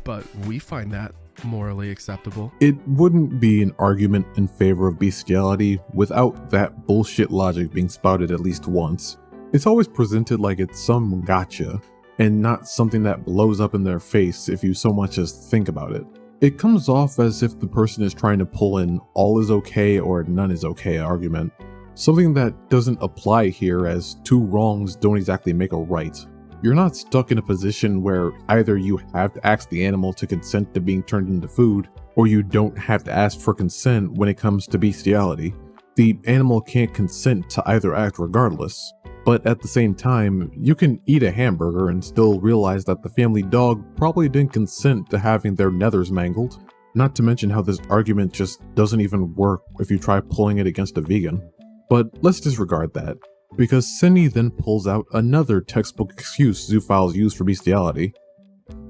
but we find that morally acceptable. it wouldn't be an argument in favor of bestiality without that bullshit logic being spouted at least once. It's always presented like it's some gotcha, and not something that blows up in their face if you so much as think about it. It comes off as if the person is trying to pull an all is okay or none is okay argument, something that doesn't apply here as two wrongs don't exactly make a right. You're not stuck in a position where either you have to ask the animal to consent to being turned into food, or you don't have to ask for consent when it comes to bestiality. The animal can't consent to either act regardless. But at the same time, you can eat a hamburger and still realize that the family dog probably didn't consent to having their nethers mangled. Not to mention how this argument just doesn't even work if you try pulling it against a vegan. But let's disregard that, because Cenny then pulls out another textbook excuse zoophiles use for bestiality.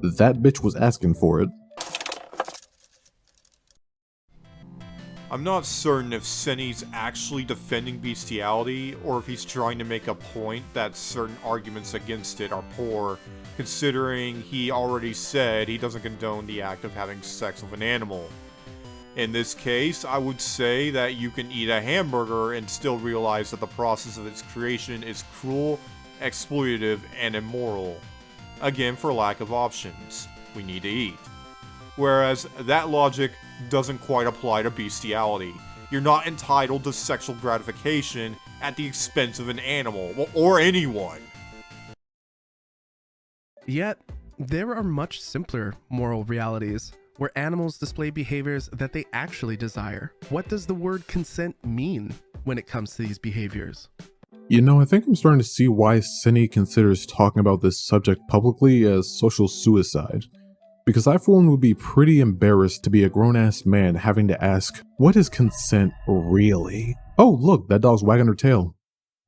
That bitch was asking for it. I'm not certain if Senny's actually defending bestiality, or if he's trying to make a point that certain arguments against it are poor, considering he already said he doesn't condone the act of having sex with an animal. In this case, I would say that you can eat a hamburger and still realize that the process of its creation is cruel, exploitative, and immoral. Again, for lack of options. We need to eat. Whereas that logic doesn't quite apply to bestiality. You're not entitled to sexual gratification at the expense of an animal, or anyone. Yet, there are much simpler moral realities where animals display behaviors that they actually desire. What does the word consent mean when it comes to these behaviors? You know, I think I'm starting to see why Senny considers talking about this subject publicly as social suicide. Because I for one would be pretty embarrassed to be a grown-ass man having to ask, what is consent really? Oh look, that dog's wagging her tail.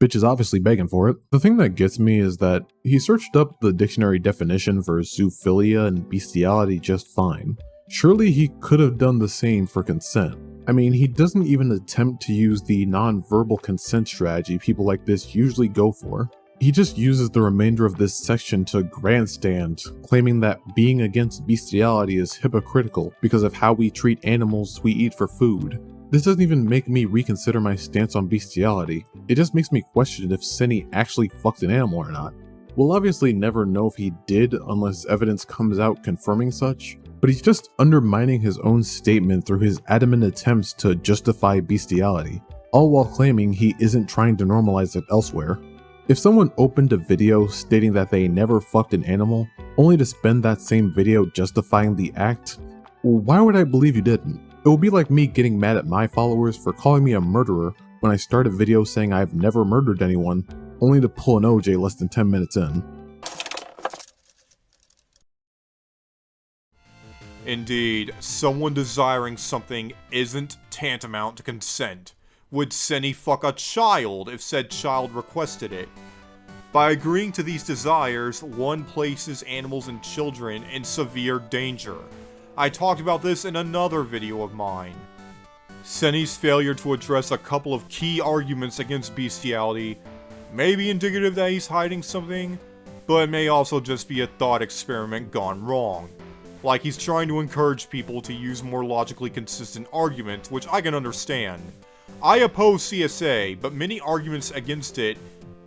Bitch is obviously begging for it. The thing that gets me is that he searched up the dictionary definition for zoophilia and bestiality just fine. Surely he could have done the same for consent. I mean, he doesn't even attempt to use the non-verbal consent strategy people like this usually go for. He just uses the remainder of this section to grandstand, claiming that being against bestiality is hypocritical because of how we treat animals we eat for food. This doesn't even make me reconsider my stance on bestiality, it just makes me question if Senny actually fucked an animal or not. We'll obviously never know if he did unless evidence comes out confirming such, but he's just undermining his own statement through his adamant attempts to justify bestiality, all while claiming he isn't trying to normalize it elsewhere. If someone opened a video stating that they never fucked an animal, only to spend that same video justifying the act, why would I believe you didn't? It would be like me getting mad at my followers for calling me a murderer when I start a video saying I've never murdered anyone, only to pull an OJ less than 10 minutes in. Indeed, someone desiring something isn't tantamount to consent. Would Senny fuck a child if said child requested it? By agreeing to these desires, one places animals and children in severe danger. I talked about this in another video of mine. Senny's failure to address a couple of key arguments against bestiality may be indicative that he's hiding something, but it may also just be a thought experiment gone wrong. Like he's trying to encourage people to use more logically consistent arguments, which I can understand. I oppose CSA, but many arguments against it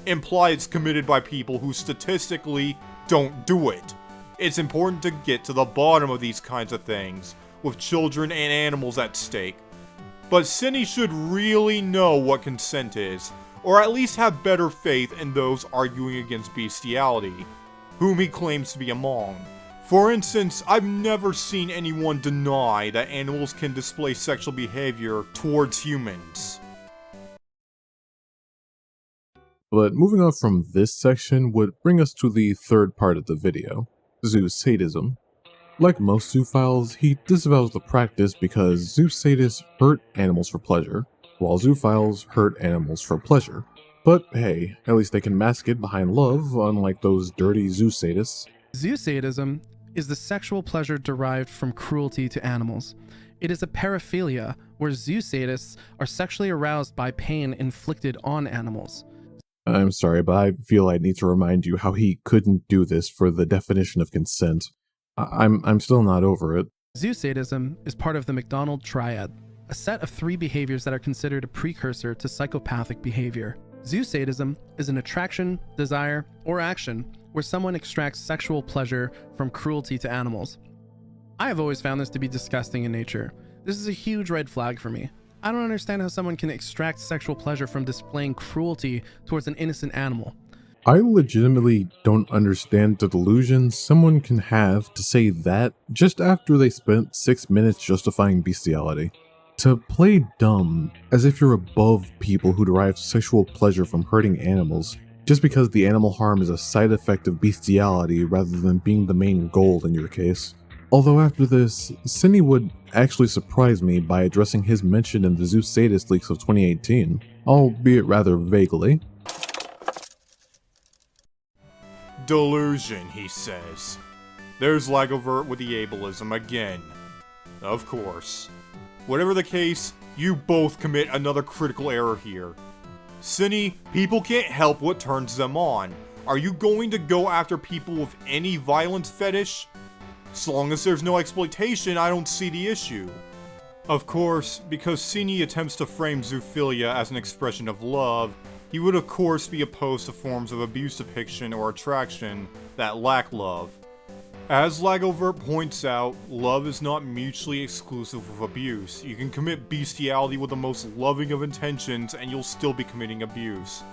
imply it's committed by people who statistically don't do it. It's important to get to the bottom of these kinds of things, with children and animals at stake. But Senny should really know what consent is, or at least have better faith in those arguing against bestiality, whom he claims to be among. For instance, I've never seen anyone deny that animals can display sexual behavior towards humans. But moving on from this section would bring us to the third part of the video, zoosadism. Like most zoophiles, he disavows the practice because zoosadists hurt animals for pleasure, while zoophiles hurt animals for pleasure. But hey, at least they can mask it behind love, unlike those dirty zoosadists. Zoosadism is the sexual pleasure derived from cruelty to animals. It is a paraphilia where zoosadists are sexually aroused by pain inflicted on animals. I'm sorry, but I feel I need to remind you how he couldn't do this for the definition of consent. I'm still not over it. Zoosadism is part of the McDonald triad, a set of 3 behaviors that are considered a precursor to psychopathic behavior. Zoosadism is an attraction, desire, or action where someone extracts sexual pleasure from cruelty to animals. I have always found this to be disgusting in nature. This is a huge red flag for me. I don't understand how someone can extract sexual pleasure from displaying cruelty towards an innocent animal. I legitimately don't understand the delusion someone can have to say that just after they spent 6 minutes justifying bestiality. To play dumb, as if you're above people who derive sexual pleasure from hurting animals, just because the animal harm is a side effect of bestiality rather than being the main goal in your case. Although after this, Senny would actually surprise me by addressing his mention in the Zoo Sadist leaks of 2018, albeit rather vaguely. Delusion, he says. There's LagoVirt with the ableism again. Of course. Whatever the case, you both commit another critical error here. Cinny, people can't help what turns them on. Are you going to go after people with any violence fetish? So long as there's no exploitation, I don't see the issue. Of course, because Cinny attempts to frame zoophilia as an expression of love, he would of course be opposed to forms of abuse depiction or attraction that lack love. As LagoVirt points out, love is not mutually exclusive with abuse. You can commit bestiality with the most loving of intentions and you'll still be committing abuse.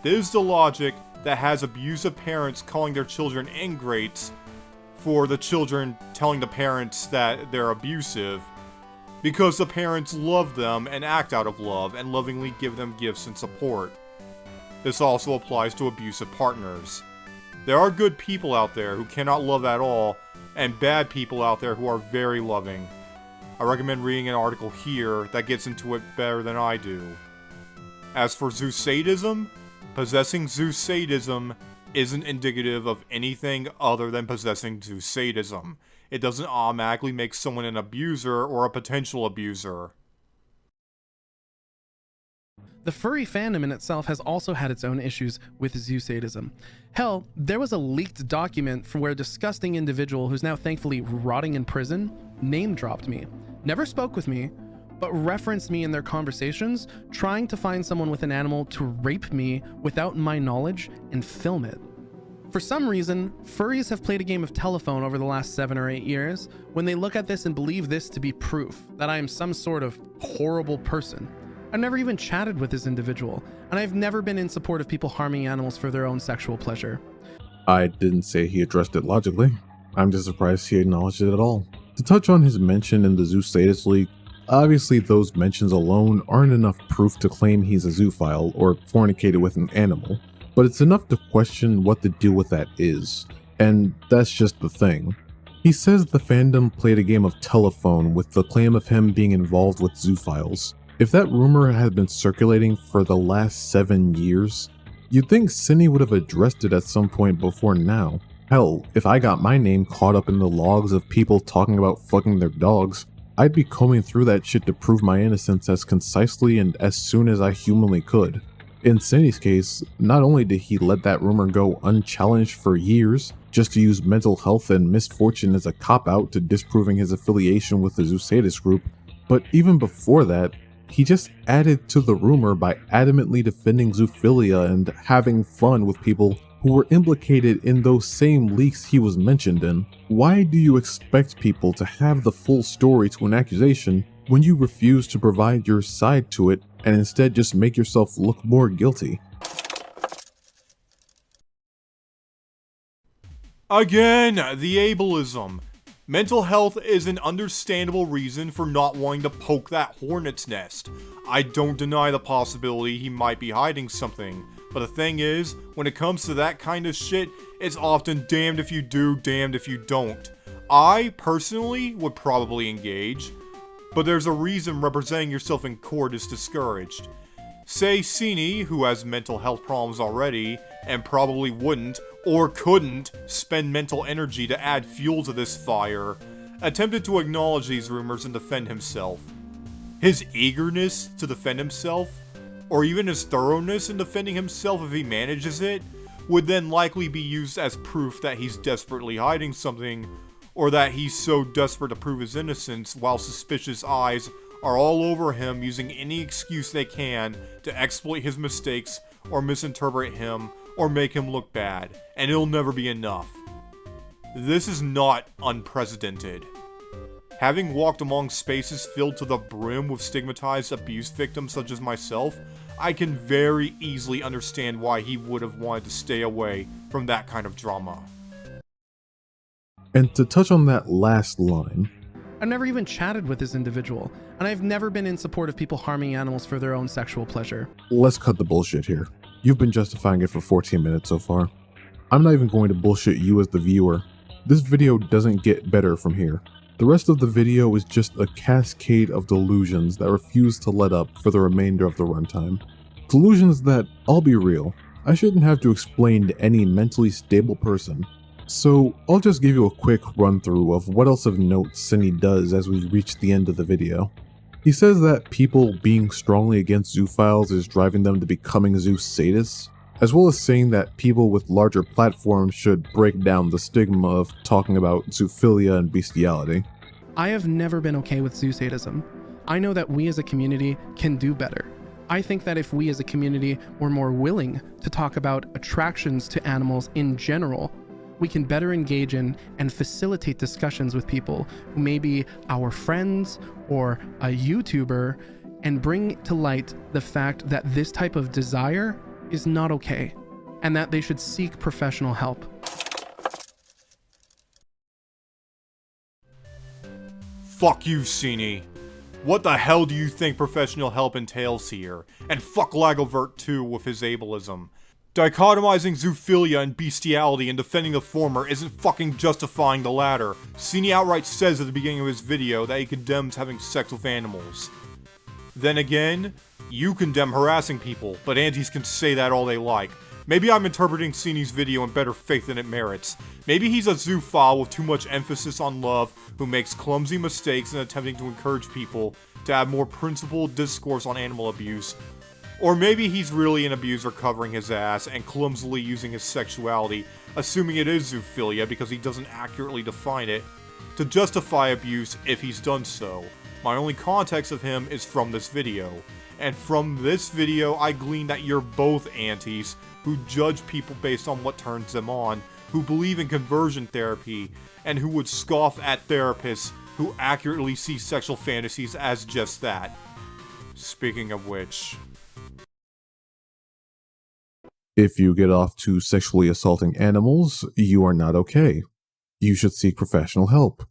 This is the logic that has abusive parents calling their children ingrates for the children telling the parents that they're abusive, because the parents love them and act out of love and lovingly give them gifts and support. This also applies to abusive partners. There are good people out there who cannot love at all, and bad people out there who are very loving. I recommend reading an article here that gets into it better than I do. As for zoosadism, possessing zoosadism isn't indicative of anything other than possessing zoosadism. It doesn't automatically make someone an abuser or a potential abuser. The furry fandom in itself has also had its own issues with zoosadism. Hell, there was a leaked document from where a disgusting individual who's now thankfully rotting in prison name-dropped me, never spoke with me, but referenced me in their conversations, trying to find someone with an animal to rape me without my knowledge and film it. For some reason, furries have played a game of telephone over the last 7 or 8 years when they look at this and believe this to be proof that I am some sort of horrible person. I've never even chatted with this individual, and I've never been in support of people harming animals for their own sexual pleasure. I didn't say he addressed it logically. I'm just surprised he acknowledged it at all. To touch on his mention in the Zoo Sadist League, obviously those mentions alone aren't enough proof to claim he's a zoophile or fornicated with an animal, but it's enough to question what the deal with that is, and that's just the thing. He says the fandom played a game of telephone with the claim of him being involved with zoophiles. If that rumor had been circulating for the last 7 years, you'd think Cinny would have addressed it at some point before now. Hell, if I got my name caught up in the logs of people talking about fucking their dogs, I'd be combing through that shit to prove my innocence as concisely and as soon as I humanly could. In Cinny's case, not only did he let that rumor go unchallenged for years, just to use mental health and misfortune as a cop-out to disproving his affiliation with the zoosadist group, but even before that, he just added to the rumor by adamantly defending zoophilia and having fun with people who were implicated in those same leaks he was mentioned in. Why do you expect people to have the full story to an accusation when you refuse to provide your side to it and instead just make yourself look more guilty? Again, the ableism. Mental health is an understandable reason for not wanting to poke that hornet's nest. I don't deny the possibility he might be hiding something, but the thing is, when it comes to that kind of shit, it's often damned if you do, damned if you don't. I, personally, would probably engage, but there's a reason representing yourself in court is discouraged. Say Cinny, who has mental health problems already, and probably wouldn't, or couldn't, spend mental energy to add fuel to this fire, attempted to acknowledge these rumors and defend himself. His eagerness to defend himself, or even his thoroughness in defending himself if he manages it, would then likely be used as proof that he's desperately hiding something, or that he's so desperate to prove his innocence while suspicious eyes are all over him using any excuse they can to exploit his mistakes or misinterpret him or make him look bad, and it'll never be enough. This is not unprecedented. Having walked among spaces filled to the brim with stigmatized abuse victims such as myself, I can very easily understand why he would have wanted to stay away from that kind of drama. And to touch on that last line, I've never even chatted with this individual, and I've never been in support of people harming animals for their own sexual pleasure. let's cut the bullshit here. You've been justifying it for 14 minutes so far. I'm not even going to bullshit you as the viewer. This video doesn't get better from here. The rest of the video is just a cascade of delusions that refuse to let up for the remainder of the runtime. Delusions that, I'll be real, I shouldn't have to explain to any mentally stable person. So I'll just give you a quick run through of what else of note Cinny does as we reach the end of the video. He says that people being strongly against zoophiles is driving them to becoming zoo sadists, as well as saying that people with larger platforms should break down the stigma of talking about zoophilia and bestiality. I have never been okay with zoosadism. I know that we as a community can do better. I think that if we as a community were more willing to talk about attractions to animals in general, we can better engage in and facilitate discussions with people who may be our friends or a YouTuber, and bring to light the fact that this type of desire is not okay and that they should seek professional help. Fuck you, Ceny. What the hell do you think professional help entails here? And fuck LagoVirt too with his ableism. Dichotomizing zoophilia and bestiality and defending the former isn't fucking justifying the latter. Ceny outright says at the beginning of his video that he condemns having sex with animals. Then again, you condemn harassing people, but antis can say that all they like. Maybe I'm interpreting Ceny's video in better faith than it merits. Maybe he's a zoophile with too much emphasis on love who makes clumsy mistakes in attempting to encourage people to have more principled discourse on animal abuse. Or maybe he's really an abuser covering his ass and clumsily using his sexuality, assuming it is zoophilia because he doesn't accurately define it, to justify abuse if he's done so. My only context of him is from this video. And from this video, I glean that you're both antis who judge people based on what turns them on, who believe in conversion therapy, and who would scoff at therapists who accurately see sexual fantasies as just that. Speaking of which... If you get off to sexually assaulting animals, you are not okay. You should seek professional help.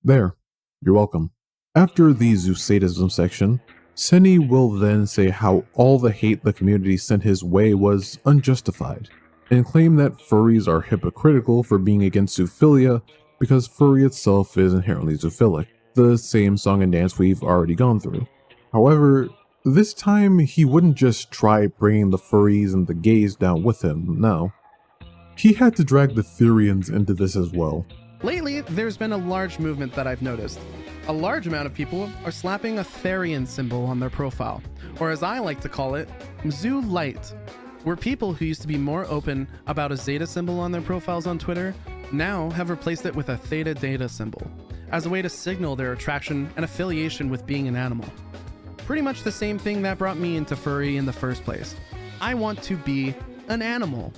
There. You're welcome. After the zoosadism section, Ceny will then say how all the hate the community sent his way was unjustified, and claim that furries are hypocritical for being against zoophilia because furry itself is inherently zoophilic, the same song and dance we've already gone through. However, this time he wouldn't just try bringing the furries and the gays down with him, no. He had to drag the Therians into this as well. Lately, there's been a large movement that I've noticed. A large amount of people are slapping a Therian symbol on their profile, or as I like to call it, Zoo Light. Where people who used to be more open about a Zeta symbol on their profiles on Twitter now have replaced it with a Theta Data symbol, as a way to signal their attraction and affiliation with being an animal. Pretty much the same thing that brought me into furry in the first place. I want to be an animal.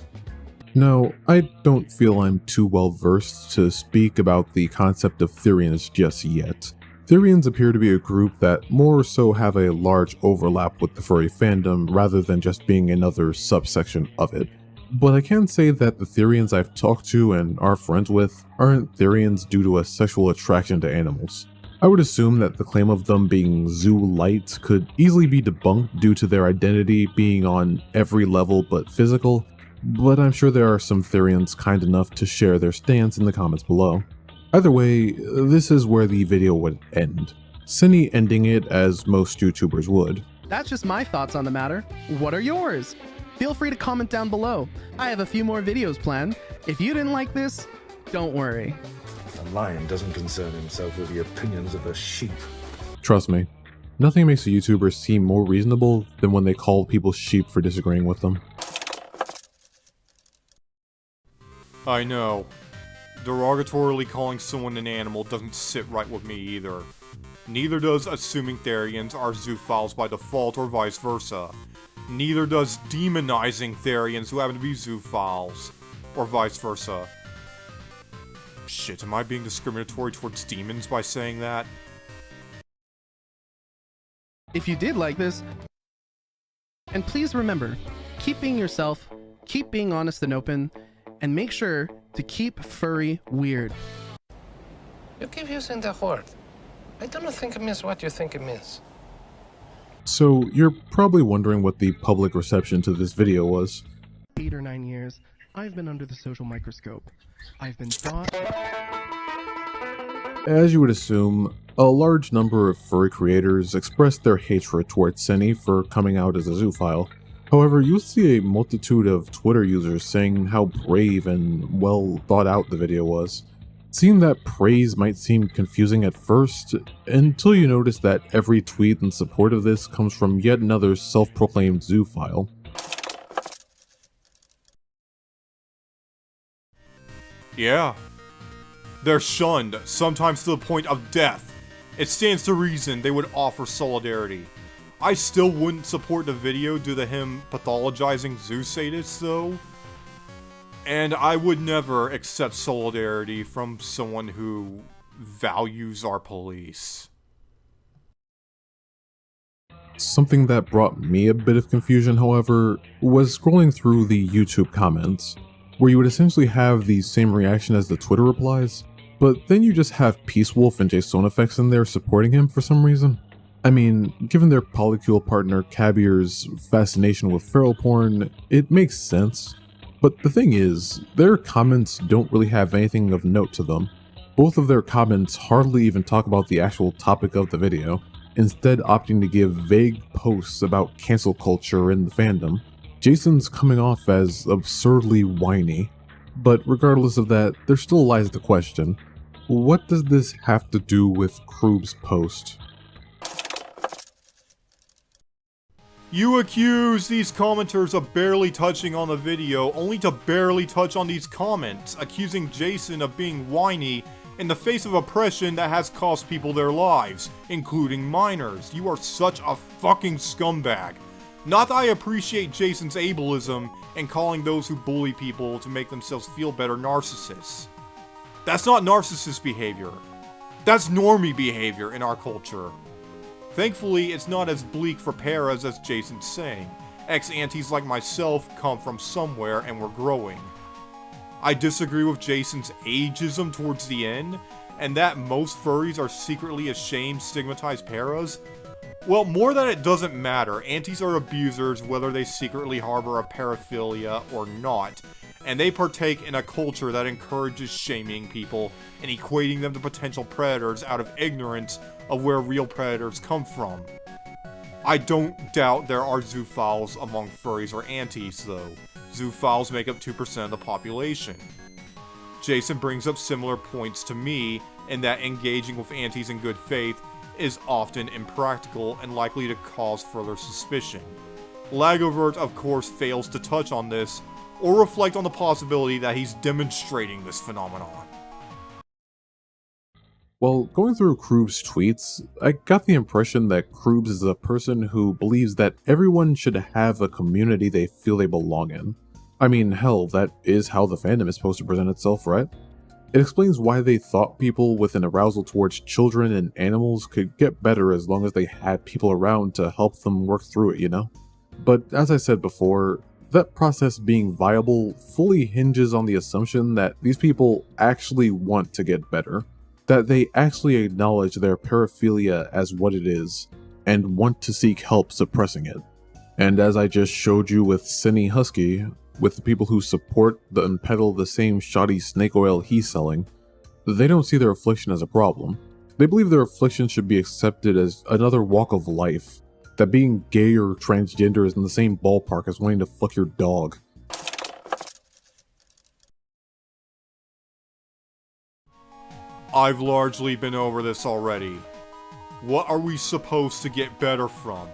No, I don't feel I'm too well versed to speak about the concept of Therians just yet. Therians appear to be a group that more so have a large overlap with the furry fandom rather than just being another subsection of it. But I can say that the Therians I've talked to and are friends with aren't Therians due to a sexual attraction to animals. I would assume that the claim of them being zoo-light could easily be debunked due to their identity being on every level but physical, but I'm sure there are some Therians kind enough to share their stance in the comments below. Either way, this is where the video would end. Ceny ending it as most YouTubers would. That's just my thoughts on the matter. What are yours? Feel free to comment down below. I have a few more videos planned. If you didn't like this, don't worry. A lion doesn't concern himself with the opinions of a sheep. Trust me, nothing makes a YouTuber seem more reasonable than when they call people sheep for disagreeing with them. I know. Derogatorily calling someone an animal doesn't sit right with me either. Neither does assuming Therians are zoophiles by default or vice versa. Neither does demonizing Therians who happen to be zoophiles, or vice versa. Shit, am I being discriminatory towards demons by saying that? If you did like this, and please remember, keep being yourself, keep being honest and open, and make sure to keep furry weird. You keep using the word. I don't think it means what you think it means. So, you're probably wondering what the public reception to this video was. 8 or 9 years, I've been under the social microscope. I've been taught... As you would assume, a large number of furry creators expressed their hatred towards Ceny for coming out as a zoophile. However, you'll see a multitude of Twitter users saying how brave and well thought out the video was. Seeing that praise might seem confusing at first, until you notice that every tweet in support of this comes from yet another self-proclaimed zoophile. Yeah. They're shunned, sometimes to the point of death. It stands to reason they would offer solidarity. I still wouldn't support the video due to him pathologizing zoosadists though. And I would never accept solidarity from someone who values our police. Something that brought me a bit of confusion, however, was scrolling through the YouTube comments, where you would essentially have the same reaction as the Twitter replies, but then you just have Peace Wolf and JSoneffects in there supporting him for some reason. I mean, given their polycule partner Kabir's fascination with feral porn, it makes sense. But the thing is, their comments don't really have anything of note to them. Both of their comments hardly even talk about the actual topic of the video, instead opting to give vague posts about cancel culture and the fandom. Jason's coming off as absurdly whiny. But regardless of that, there still lies the question, what does this have to do with Kroob's post? You accuse these commenters of barely touching on the video, only to barely touch on these comments, accusing Jason of being whiny in the face of oppression that has cost people their lives, including minors. You are such a fucking scumbag. Not that I appreciate Jason's ableism and calling those who bully people to make themselves feel better narcissists. That's not narcissist behavior. That's normie behavior in our culture. Thankfully, it's not as bleak for paras as Jason's saying. Ex-antis like myself come from somewhere and we're growing. I disagree with Jason's ageism towards the end, and that most furries are secretly ashamed stigmatized paras. Well, more that it doesn't matter, antis are abusers whether they secretly harbor a paraphilia or not, and they partake in a culture that encourages shaming people and equating them to potential predators out of ignorance of where real predators come from. I don't doubt there are zoophiles among furries or antis though. Zoophiles make up 2% of the population. Jason brings up similar points to me in that engaging with antis in good faith is often impractical and likely to cause further suspicion. LagoVirt of course fails to touch on this or reflect on the possibility that he's demonstrating this phenomenon. While going through Kroob's tweets, I got the impression that Kroobs is a person who believes that everyone should have a community they feel they belong in. I mean, hell, that is how the fandom is supposed to present itself, right? It explains why they thought people with an arousal towards children and animals could get better as long as they had people around to help them work through it, you know? But as I said before, that process being viable fully hinges on the assumption that these people actually want to get better. That they actually acknowledge their paraphilia as what it is, and want to seek help suppressing it. And as I just showed you with CennyHusky, with the people who support and peddle the same shoddy snake oil he's selling, they don't see their affliction as a problem. They believe their affliction should be accepted as another walk of life, that being gay or transgender is in the same ballpark as wanting to fuck your dog. I've largely been over this already. What are we supposed to get better from?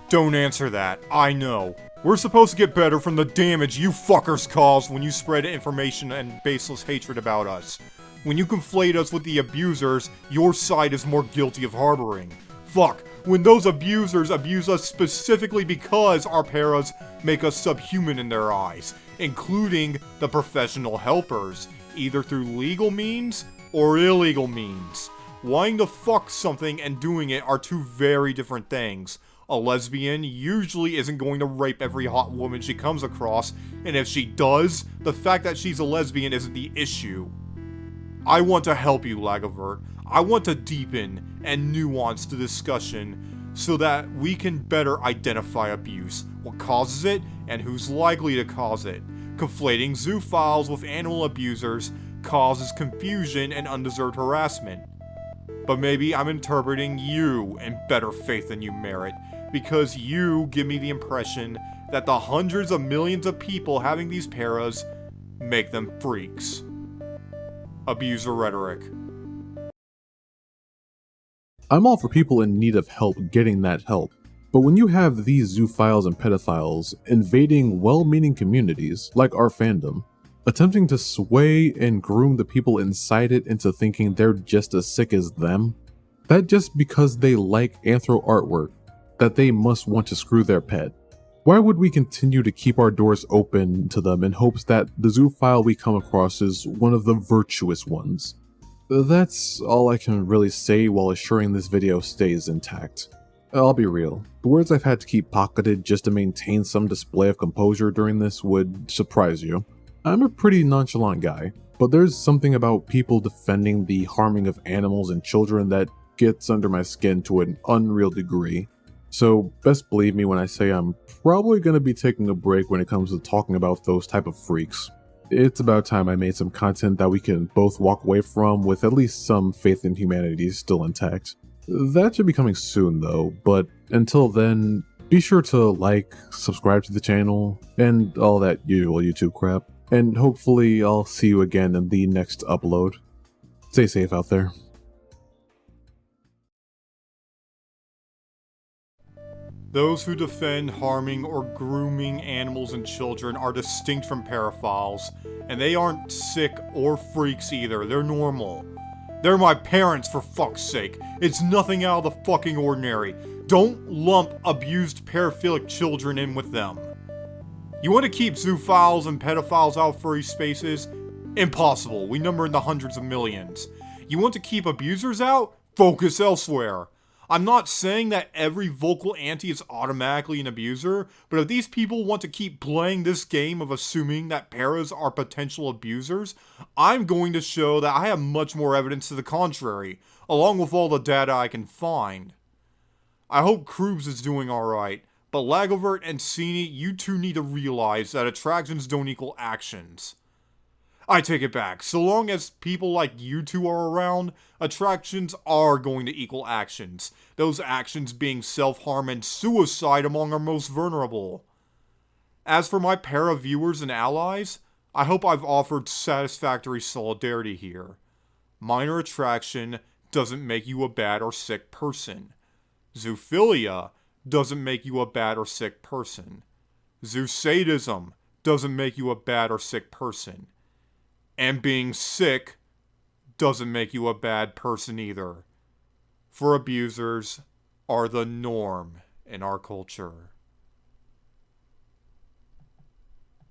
Don't answer that, I know. We're supposed to get better from the damage you fuckers cause when you spread information and baseless hatred about us. When you conflate us with the abusers, your side is more guilty of harboring. Fuck, when those abusers abuse us specifically because our paras make us subhuman in their eyes, including the professional helpers, either through legal means or illegal means. Wanting to fuck something and doing it are two very different things. A lesbian usually isn't going to rape every hot woman she comes across, and if she does, the fact that she's a lesbian isn't the issue. I want to help you, LagoVirt. I want to deepen and nuance the discussion so that we can better identify abuse, what causes it, and who's likely to cause it. Conflating zoophiles with animal abusers causes confusion and undeserved harassment. But maybe I'm interpreting you in better faith than you merit, because you give me the impression that the hundreds of millions of people having these paras make them freaks. abuser rhetoric. I'm all for people in need of help getting that help, but when you have these zoophiles and pedophiles invading well-meaning communities like our fandom, attempting to sway and groom the people inside it into thinking they're just as sick as them, that just because they like anthro artwork, that they must want to screw their pet. Why would we continue to keep our doors open to them in hopes that the zoophile we come across is one of the virtuous ones? That's all I can really say while assuring this video stays intact. I'll be real, the words I've had to keep pocketed just to maintain some display of composure during this would surprise you. I'm a pretty nonchalant guy, but there's something about people defending the harming of animals and children that gets under my skin to an unreal degree. So best believe me when I say I'm probably going to be taking a break when it comes to talking about those type of freaks. It's about time I made some content that we can both walk away from with at least some faith in humanity still intact. That should be coming soon though, but until then, be sure to like, subscribe to the channel, and all that usual YouTube crap. And hopefully I'll see you again in the next upload. Stay safe out there. Those who defend harming or grooming animals and children are distinct from pedophiles, and they aren't sick or freaks either, they're normal. They're my parents, for fuck's sake. It's nothing out of the fucking ordinary. Don't lump abused paraphilic children in with them. You want to keep zoophiles and pedophiles out of furry spaces? Impossible, we number in the hundreds of millions. You want to keep abusers out? Focus elsewhere. I'm not saying that every vocal anti is automatically an abuser, but if these people want to keep playing this game of assuming that paras are potential abusers, I'm going to show that I have much more evidence to the contrary, along with all the data I can find. I hope Krubs is doing alright, but LagoVirt and Cenny, you two need to realize that attractions don't equal actions. I take it back. So long as people like you two are around, attractions are going to equal actions. Those actions being self-harm and suicide among our most vulnerable. As for my para viewers and allies, I hope I've offered satisfactory solidarity here. Minor attraction doesn't make you a bad or sick person. Zoophilia doesn't make you a bad or sick person. Zoosadism doesn't make you a bad or sick person. And being sick doesn't make you a bad person either. For abusers are the norm in our culture.